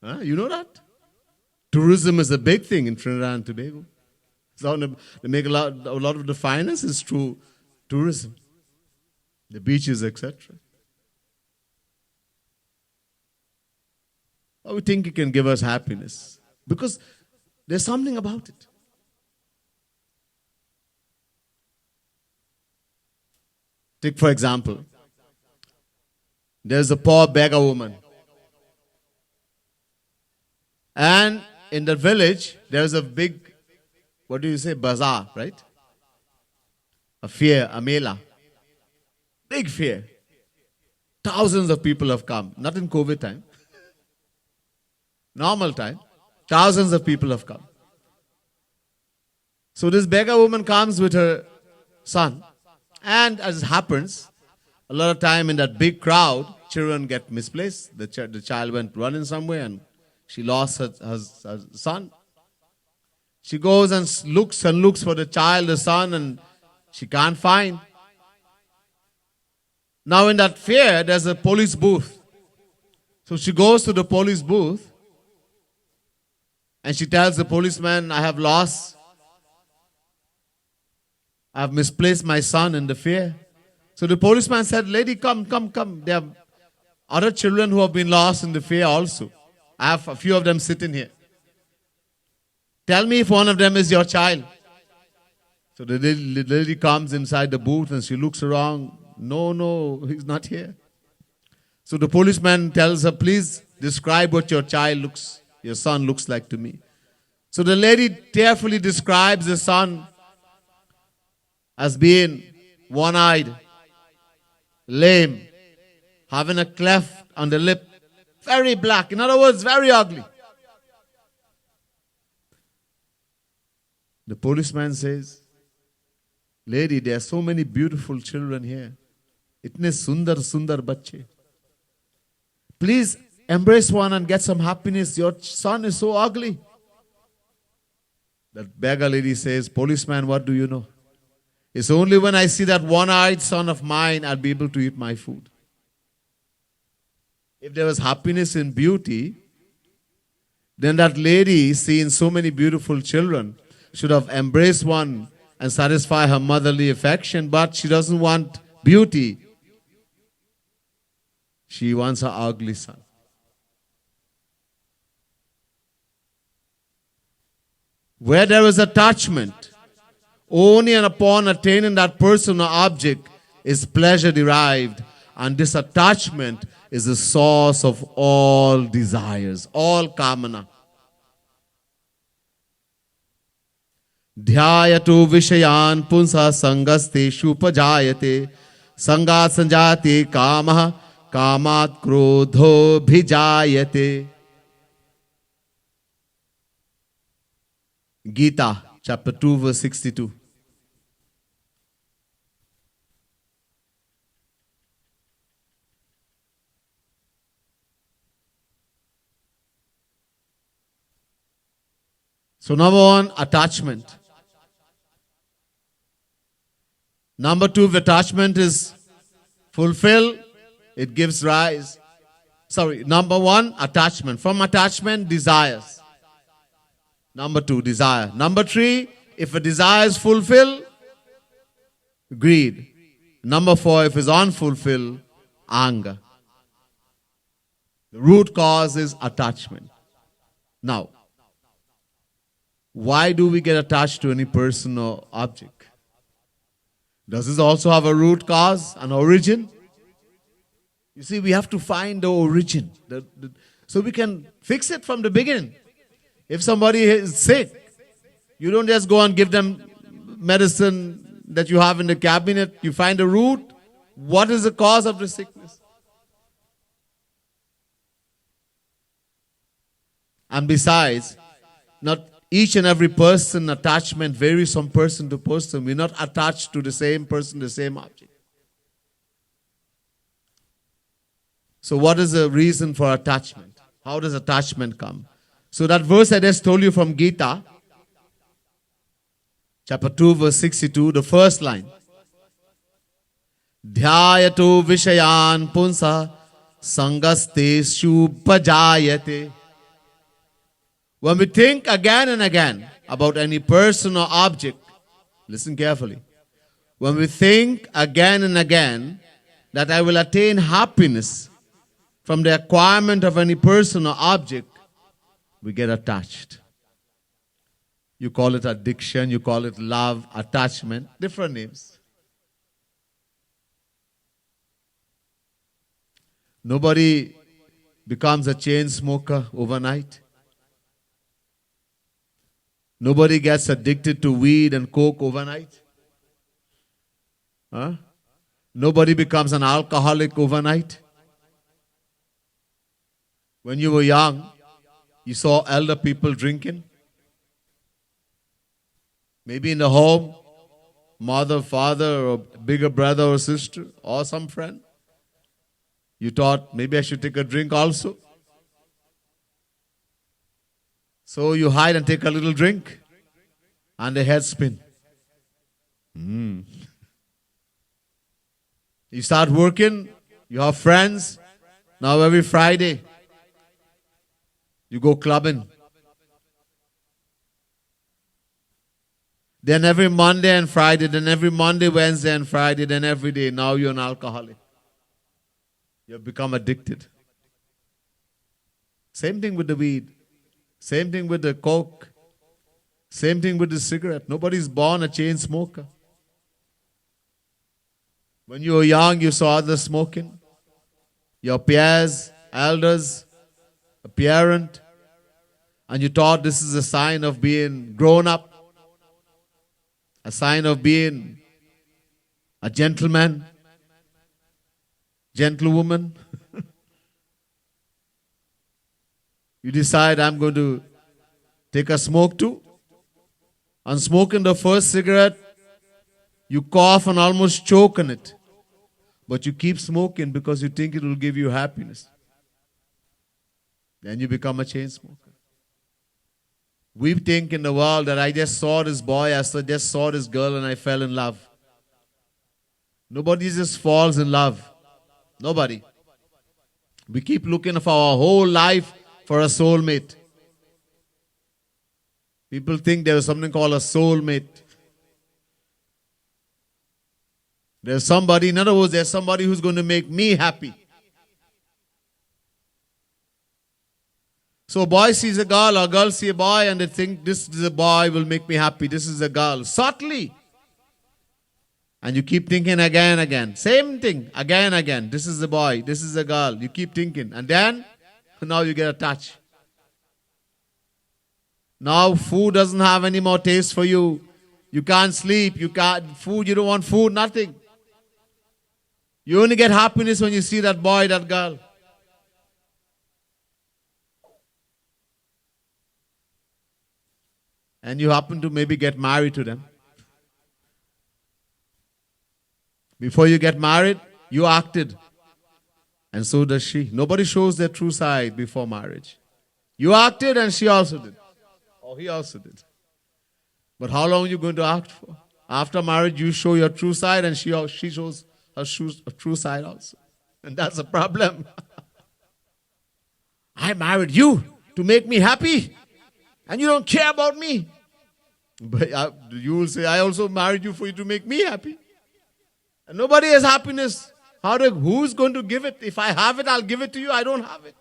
Huh? You know that? Tourism is a big thing in Trinidad and Tobago. So they make a lot of the finance is through tourism, the beaches, etc. We think it can give us happiness because There's something about it. Take for example, there's a poor beggar woman. And in the village, there's a big, bazaar, right? A fair, a mela. Big fair. Thousands of people have come. Not in COVID time. Normal time. Thousands of people have come. So this beggar woman comes with her son. And as it happens, a lot of time in that big crowd, children get misplaced. The child went running somewhere and she lost her son. She goes and looks for the child, the son, and she can't find. Now in that fair, there's a police booth. So she goes to the police booth and she tells the policeman, I have misplaced my son in the fair. So the policeman said, lady, come. There are other children who have been lost in the fair also. I have a few of them sitting here. Tell me if one of them is your child. So the lady comes inside the booth and she looks around. No, he's not here. So the policeman tells her, please describe what your son looks like to me. So the lady carefully describes the son as being one-eyed, lame, having a cleft on the lip, very black. In other words, very ugly. The policeman says, lady, there are so many beautiful children here. Itne sundar bachche. Please embrace one and get some happiness. Your son is so ugly. That beggar lady says, policeman, what do you know? It's only when I see that one-eyed son of mine, I'll be able to eat my food. If there was happiness in beauty, then that lady, seeing so many beautiful children, should have embraced one and satisfy her motherly affection, but she doesn't want beauty. She wants her ugly son. Where there is attachment, only and upon attaining that person or object is pleasure derived, and this attachment is the source of all desires, all kamana. Dhyayato vishayan punsa sangaste shupajayate sangat sanjate kamaha kamat krodho bhijayate. Gita, chapter 2, verse 62. So number one, attachment. Number two, if attachment is fulfilled, it gives rise. Number one, attachment. From attachment, desires. Number two, desire. Number three, if a desire is fulfilled, greed. Number four, if it's unfulfilled, anger. The root cause is attachment. Now, why do we get attached to any person or object? Does this also have a root cause, an origin? You see, we have to find the origin so we can fix it from the beginning. If somebody is sick, you don't just go and give them medicine that you have in the cabinet. You find the root. What is the cause of the sickness? And besides, not each and every person attachment varies from person to person. We're not attached to the same person, the same object. So what is the reason for attachment? How does attachment come? So that verse I just told you from Gita, chapter 2, verse 62, the first line. Dhyayato vishayan punsa sangaste shupajayate. When we think again and again about any person or object, listen carefully. When we think again and again that I will attain happiness from the acquirement of any person or object, we get attached. You call it addiction, you call it love, attachment, different names. Nobody becomes a chain smoker overnight. Nobody gets addicted to weed and coke overnight. Huh? Nobody becomes an alcoholic overnight. When you were young, you saw elder people drinking. Maybe in the home, mother, father, or bigger brother or sister, or some friend. You thought, maybe I should take a drink also. So you hide and take a little drink, and the head spin. You start working, you have friends. Now every Friday, you go clubbing. Then every Monday and Friday, then every Monday, Wednesday and Friday, then every day. Now you're an alcoholic. You've become addicted. Same thing with the weed. Same thing with the coke. Same thing with the cigarette. Nobody's born a chain smoker. When you were young, you saw others smoking. Your peers, elders, a parent, and you thought this is a sign of being grown up. A sign of being a gentleman, gentlewoman. You decide, I'm going to take a smoke too. On smoking the first cigarette, you cough and almost choke on it. But you keep smoking because you think it will give you happiness. Then you become a chain smoker. We think in the world that I just saw this boy, I just saw this girl and I fell in love. Nobody just falls in love. Nobody. We keep looking for our whole life for a soulmate. People think there is something called a soulmate. There's somebody, in other words, there's somebody who's going to make me happy. So a boy sees a girl or a girl sees a boy and they think this is a boy will make me happy. This is a girl. Subtly. And you keep thinking again and again. Same thing. Again and again. This is a boy. This is a girl. You keep thinking. And then, now you get attached. Now food doesn't have any more taste for you. You can't sleep. You don't want food, nothing. You only get happiness when you see that boy, that girl. And you happen to maybe get married to them. Before you get married, you acted. And so does she. Nobody shows their true side before marriage. You acted and she also did. Or he also did. But how long are you going to act for? After marriage, you show your true side and she shows her true side also. And that's a problem. I married you to make me happy. And you don't care about me. But you will say, I also married you for you to make me happy. And nobody has happiness. Who's going to give it? If I have it, I'll give it to you. I don't have it.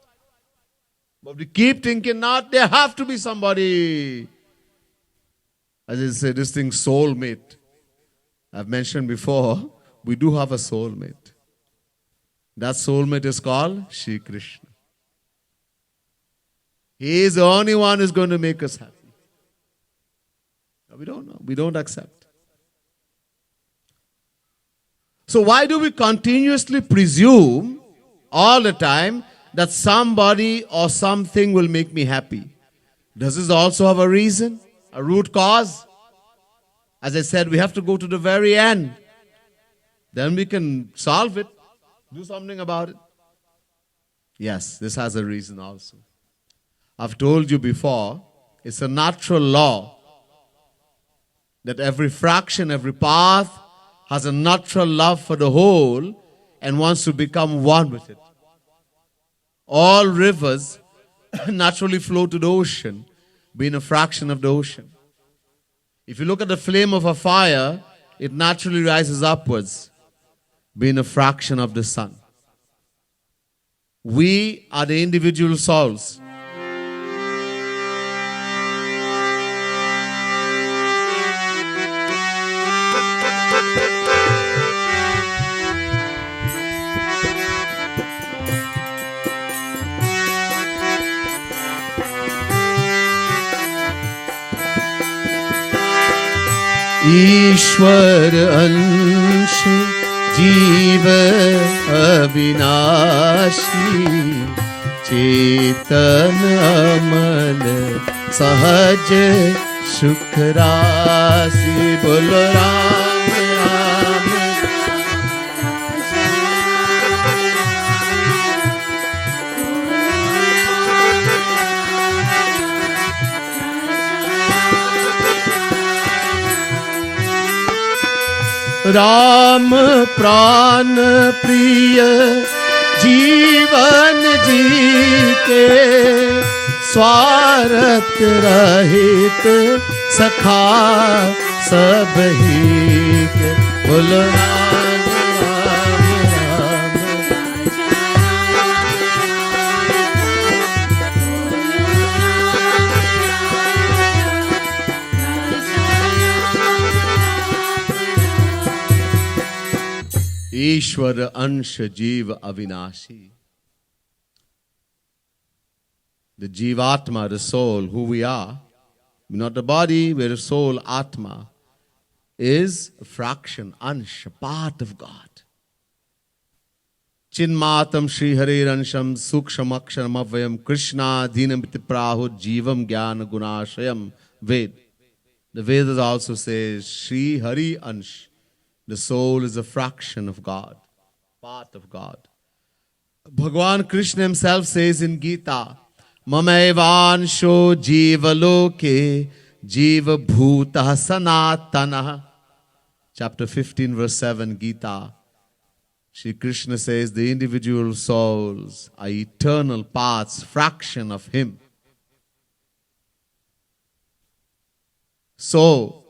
But we keep thinking, not there have to be somebody. As I say, this thing, soulmate. I've mentioned before, we do have a soulmate. That soulmate is called Shri Krishna. He is the only one who's going to make us happy. We don't know. We don't accept. So why do we continuously presume all the time that somebody or something will make me happy? Does this also have a reason? A root cause? As I said, we have to go to the very end. Then we can solve it. Do something about it. Yes, this has a reason also. I've told you before, it's a natural law that every fraction, every path has a natural love for the whole and wants to become one with it. All rivers naturally flow to the ocean, being a fraction of the ocean. If you look at the flame of a fire, it naturally rises upwards, being a fraction of the sun. We are the individual souls. ईश्वर अंश जीव अविनाशी चेतन अमल सहज सुख राशि बोलो राम राम राम प्राण प्रिय जीवन जीते स्वार्थ रहित सखा सब हित बोलो राम राम ईश्वर अंश जीव अविनाशी. The Jivatma, the soul, who we are, not the body, we're a soul, Atma, is a fraction, Ansh, a part of God. Chinmatam Shri Hare Ansham Suksham Aksharam Avayam Krishna Dhinam Prahud Jivam Jnana Gunashayam Ved. The Vedas also says Shri Hari Ansh. The soul is a fraction of God, part of God. Bhagavan Krishna himself says in Gita, Mamaivansho jiva loke jiva bhuta sanatana. Chapter 15 verse 7 Gita. Shri Krishna says the individual souls are eternal parts, fraction of him. So,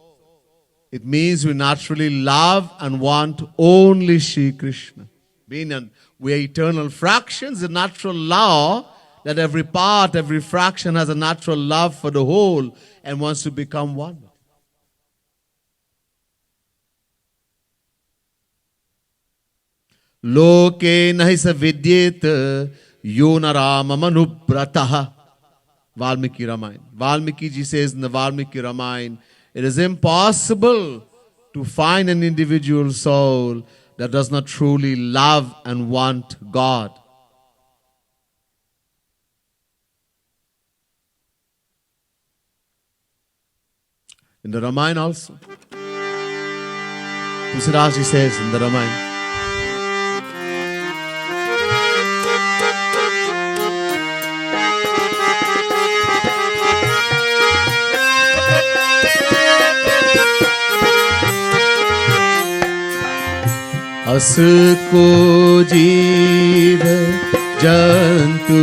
it means we naturally love and want only Shri Krishna. Being we are eternal fractions, the natural law that every part, every fraction has a natural love for the whole and wants to become one. Loke nahi sa vidyet yonarama manubrataha. Valmiki Ramayana. Valmiki ji says in the Valmiki Ramayana, it is impossible to find an individual soul that does not truly love and want God. In the Ramayana also, Tulsidas says in the Ramayana, अस को जीव जंतु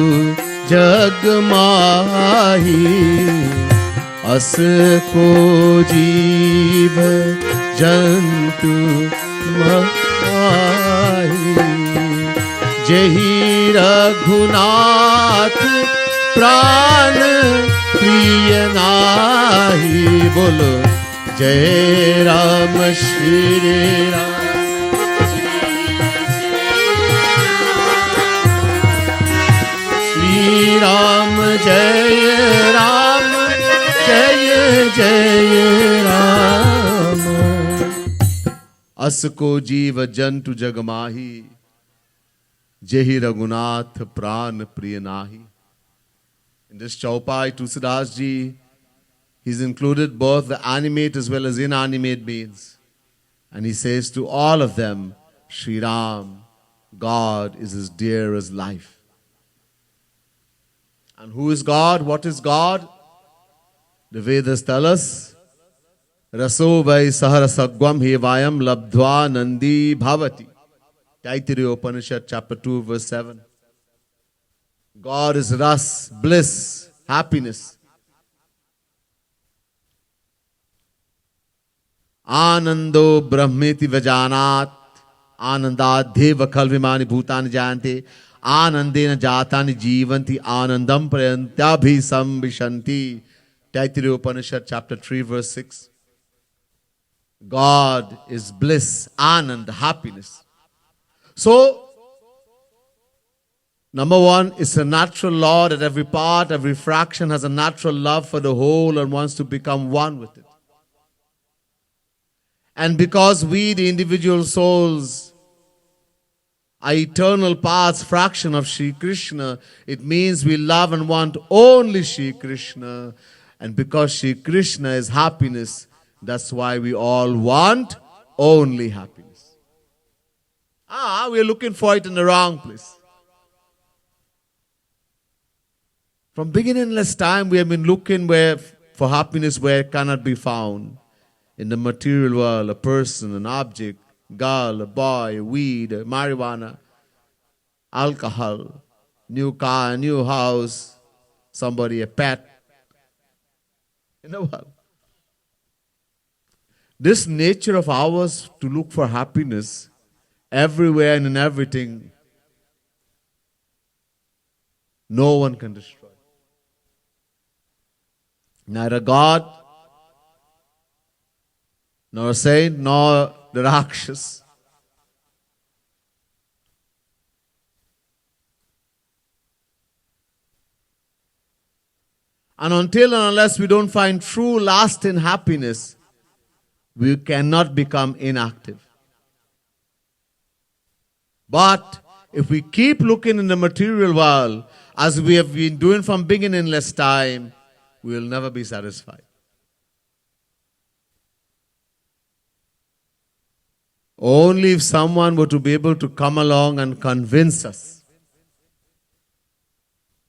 जग माही अस को जीव जंतु माही जही रघुनाथ प्राण प्रिय नाही बोलो जय राम श्री राम राम जय राम जय जय राम अस को जीव जंतु जग माही जेहि रघुनाथ प्राण प्रिय नाही. In this chaupai, Tulsidas ji, he's included both the animate as well as inanimate beings, and he says to all of them, Shri Ram, God is as dear as life. And who is God? What is God? The Vedas tell us, Raso vai saharasagvam hevayam labdhva nandi bhavati. Taittiriya Upanishad chapter 2 verse 7. God is ras, bliss, happiness. Anando brahmeti vajanat anandadheva khalvimani bhutani jayante Anandena jatani jivanti anandam prayantabhi sambhishanti. Taittiriya Upanishad chapter 3 verse 6. God is bliss, anand, happiness. So, number one, it's a natural law that every part, every fraction has a natural love for the whole and wants to become one with it. And because we, the individual souls, are eternal parts, fraction of Shri Krishna, it means we love and want only Shri Krishna. And because Shri Krishna is happiness, that's why we all want only happiness. We're looking for it in the wrong place. From beginningless time, we have been looking for happiness where it cannot be found. In the material world, a person, an object, girl, a boy, weed, marijuana, alcohol, new car, new house, somebody, a pet. In the world. This nature of ours to look for happiness everywhere and in everything, no one can destroy. Neither God, nor a saint, nor the Rakshas. And until and unless we don't find true lasting happiness, we cannot become inactive. But if we keep looking in the material world, as we have been doing from beginningless time, we will never be satisfied. Only if someone were to be able to come along and convince us.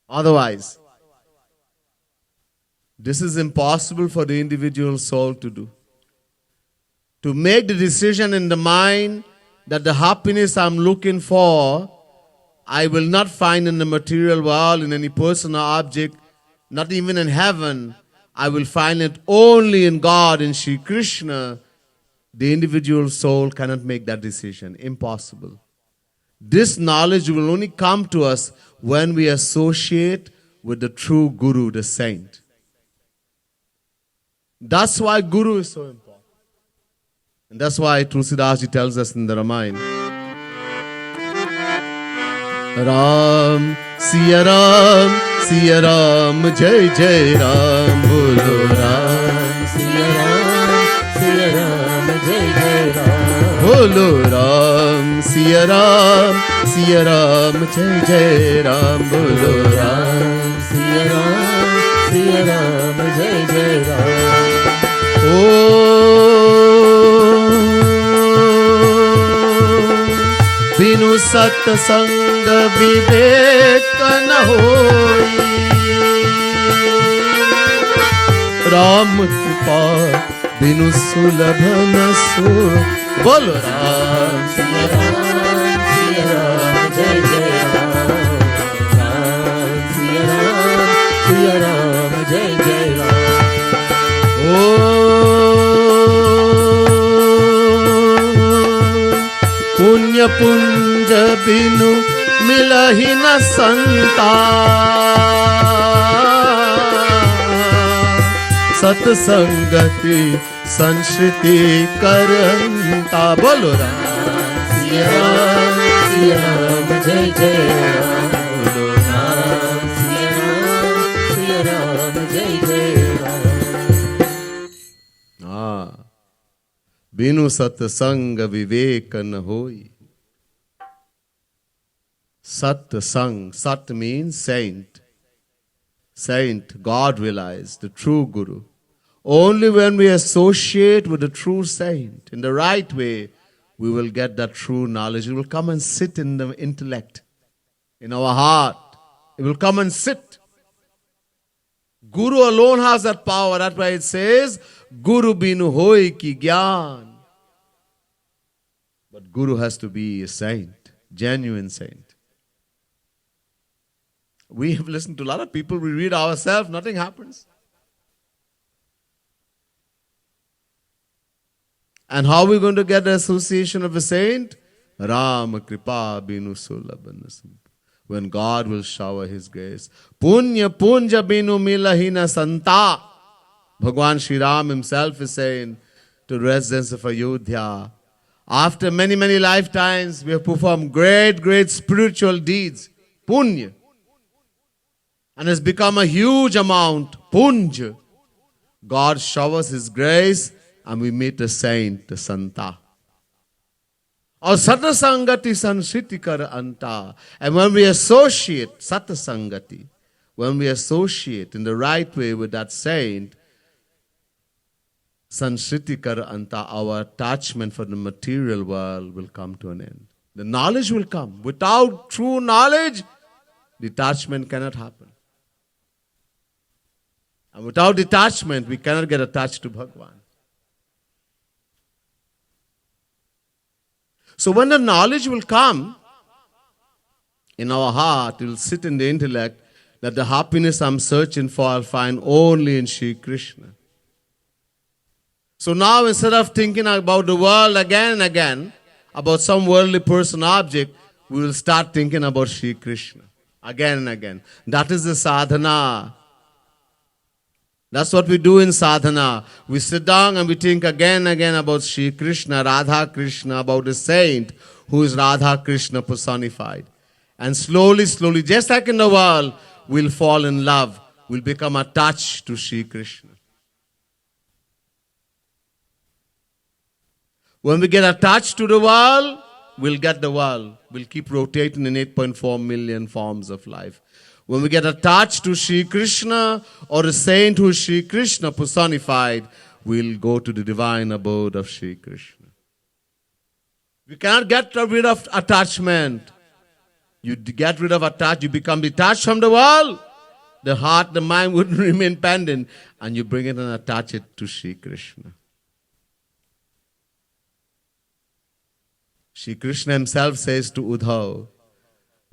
Otherwise, this is impossible for the individual soul to do. To make the decision in the mind that the happiness I'm looking for, I will not find in the material world, in any person or object, not even in heaven. I will find it only in God, in Shri Krishna. The individual soul cannot make that decision. Impossible. This knowledge will only come to us when we associate with the true Guru, the saint. That's why Guru is so important. And that's why Tulsidas ji tells us in the Ramayana. Ram, Siya Ram, Jai Jai Ram, Bolo Ram, Siya Ram, Jai Jai Ram. Bolo Ram, Siya Ram, Jai Jai Ram, Bolo Ram, Siya Ram, Jai Jai Ram. बिनु सत्संग विवेक न होई, राम कृपा बिनु सुलभ न सोई। बोलो Ram Siya Ram, Jai Jai Ram. Ram, Siya Ram, Jai Jai Ram. पुण्य पुंज बिनु मिलहि न संता, सत्संगति संस्कृति करंता। बोलो Ram Siya Ram, Jai Jai Ram. Bolo Ram, Siya Ram, Jai Jai Ram. बिनु सत्संग विवेक न होई। Satsang, Sat means saint. Saint, God realized, the true Guru. Only when we associate with the true saint in the right way, we will get that true knowledge. It will come and sit in the intellect, in our heart. It will come and sit. Guru alone has that power. That's why it says, Guru binu hoi ki gyan. But Guru has to be a saint, genuine saint. We have listened to a lot of people, we read ourselves, nothing happens. And how are we going to get the association of a saint? Ram Kripa Binu Sulabha. When God will shower His grace. Punya Punja Binu Milahina Santa. Bhagwan Shri Ram himself is saying to the residents of Ayodhya, after many, many lifetimes, we have performed great, great spiritual deeds. Punya. And it's become a huge amount. Punja. God showers His grace and we meet a saint, a santa. Or satasangati sansritikar anta. And when we associate satasangati, when we associate in the right way with that saint, sansritikar anta, our attachment for the material world will come to an end. The knowledge will come. Without true knowledge, detachment cannot happen. And without detachment, we cannot get attached to Bhagwan. So when the knowledge will come in our heart, it will sit in the intellect that the happiness I'm searching for, I'll find only in Shri Krishna. So now instead of thinking about the world again and again, about some worldly person object, we will start thinking about Shri Krishna again and again. That is the sadhana. That's what we do in sadhana. We sit down and we think again and again about Shri Krishna, Radha Krishna, about the saint who is Radha Krishna personified. And slowly, slowly, just like in the world, we'll fall in love. We'll become attached to Shri Krishna. When we get attached to the world, we'll get the world. We'll keep rotating in 8.4 million forms of life. When we get attached to Shri Krishna or a saint who is Shri Krishna personified, we'll go to the divine abode of Shri Krishna. We cannot get rid of attachment. You get rid of attachment, you become detached from the world. The heart, the mind would remain pendant, and you bring it and attach it to Shri Krishna. Shri Krishna himself says to Uddhav,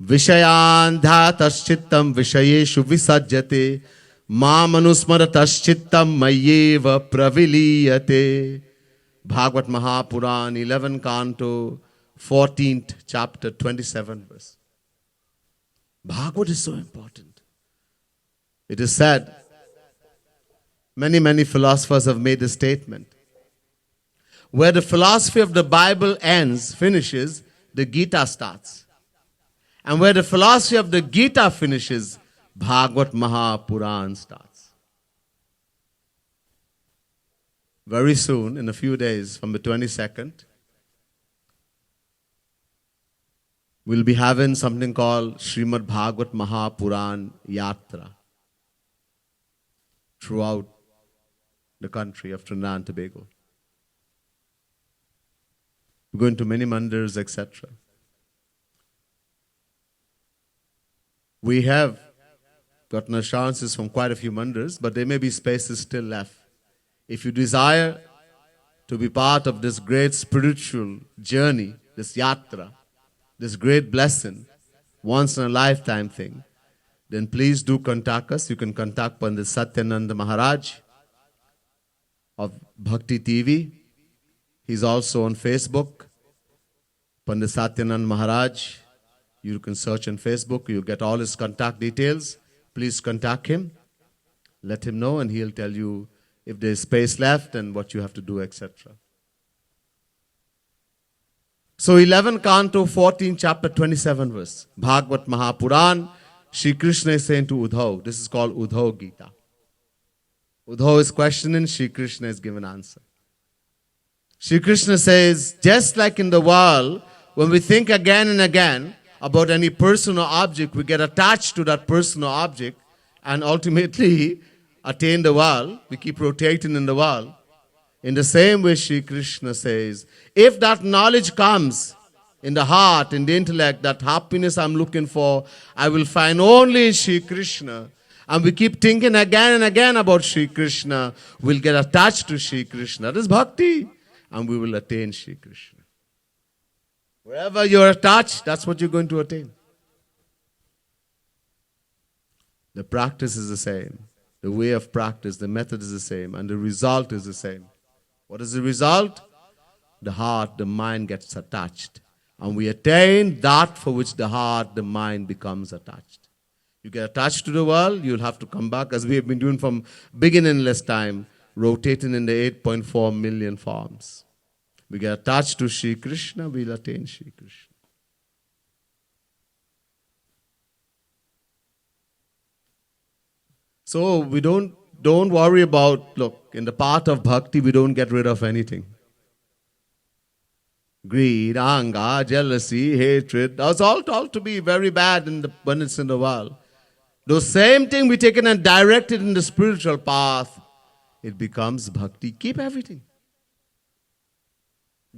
Vishayandhataschittam vishayeshu visajjate mamanusmarataschittam mayeva praviliyate. Bhagavad Mahapuran, 11 canto, 14th chapter, 27 verse. Bhagavad is so important. It is said, many philosophers have made a statement. Where the philosophy of the Bible ends, finishes, the Gita starts. And where the philosophy of the Gita finishes, Bhagavad Mahapuran starts. Very soon, in a few days, from the 22nd, we'll be having something called Srimad Bhagavad Mahapuran Yatra throughout the country of Trinidad and Tobago. We're going to many mandirs, etc. We have gotten assurances from quite a few mandirs, but there may be spaces still left. If you desire to be part of this great spiritual journey, this yatra, this great blessing, once in a lifetime thing, then please do contact us. You can contact Pandit Satyananda Maharaj of Bhakti TV. He's also on Facebook, Pandit Satyananda Maharaj. You can search on Facebook. You'll get all his contact details. Please contact him. Let him know and he'll tell you if there's space left and what you have to do, etc. So 11 canto, 14 chapter, 27 verse. Bhagavad Mahapuran. Shri Krishna is saying to Uddhav. This is called Uddhav Gita. Uddhav is questioning. Shri Krishna is giving answer. Shri Krishna says, just like in the world, when we think again and again about any person or object, we get attached to that person or object and ultimately attain the world. We keep rotating in the world. In the same way, Shri Krishna says, if that knowledge comes in the heart, in the intellect, that happiness I'm looking for, I will find only in Shri Krishna. And we keep thinking again and again about Shri Krishna, we'll get attached to Shri Krishna. That is bhakti. And we will attain Shri Krishna. Wherever you're attached, that's what you're going to attain. The practice is the same. The way of practice, the method is the same. And the result is the same. What is the result? The heart, the mind gets attached. And we attain that for which the heart, the mind becomes attached. You get attached to the world, you'll have to come back, as we have been doing from beginningless time, rotating in the 8.4 million forms. We get attached to Shri Krishna, we'll attain Shri Krishna. So we don't don't worry about, look, in the path of bhakti, we don't get rid of anything. Greed, anger, jealousy, hatred, that's all to be very bad when it's in the world. Those same thing we taken and directed in the spiritual path, it becomes bhakti. Keep everything.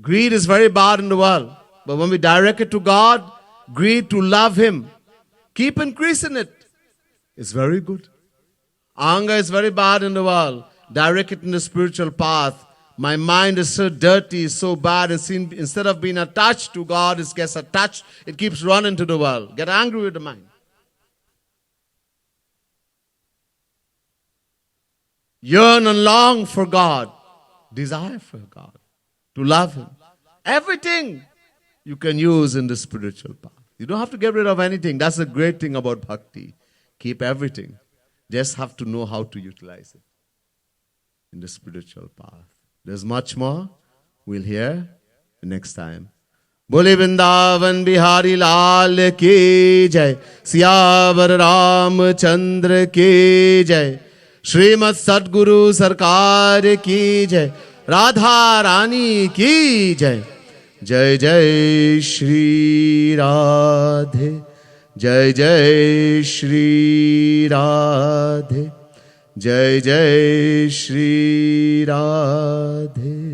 Greed is very bad in the world. But when we direct it to God, greed to love Him, keep increasing it. It's very good. Anger is very bad in the world. Direct it in the spiritual path. My mind is so dirty, so bad. Instead of being attached to God, it gets attached. It keeps running to the world. Get angry with the mind. Yearn and long for God. Desire for God. To love Him. Everything you can use in the spiritual path. You don't have to get rid of anything. That's the great thing about bhakti. Keep everything. Just have to know how to utilize it in the spiritual path. There's much more. We'll hear next time. Bole Vrindavan Bihari Lal ki jai. Siyavar Ramchandra ki jai. Srimad Sadguru Sarkar ki jai. Radha Rani ki jai. Jai Jai Shri Radhe. Jai Jai Shri Radhe. Jai Jai Shri Radhe.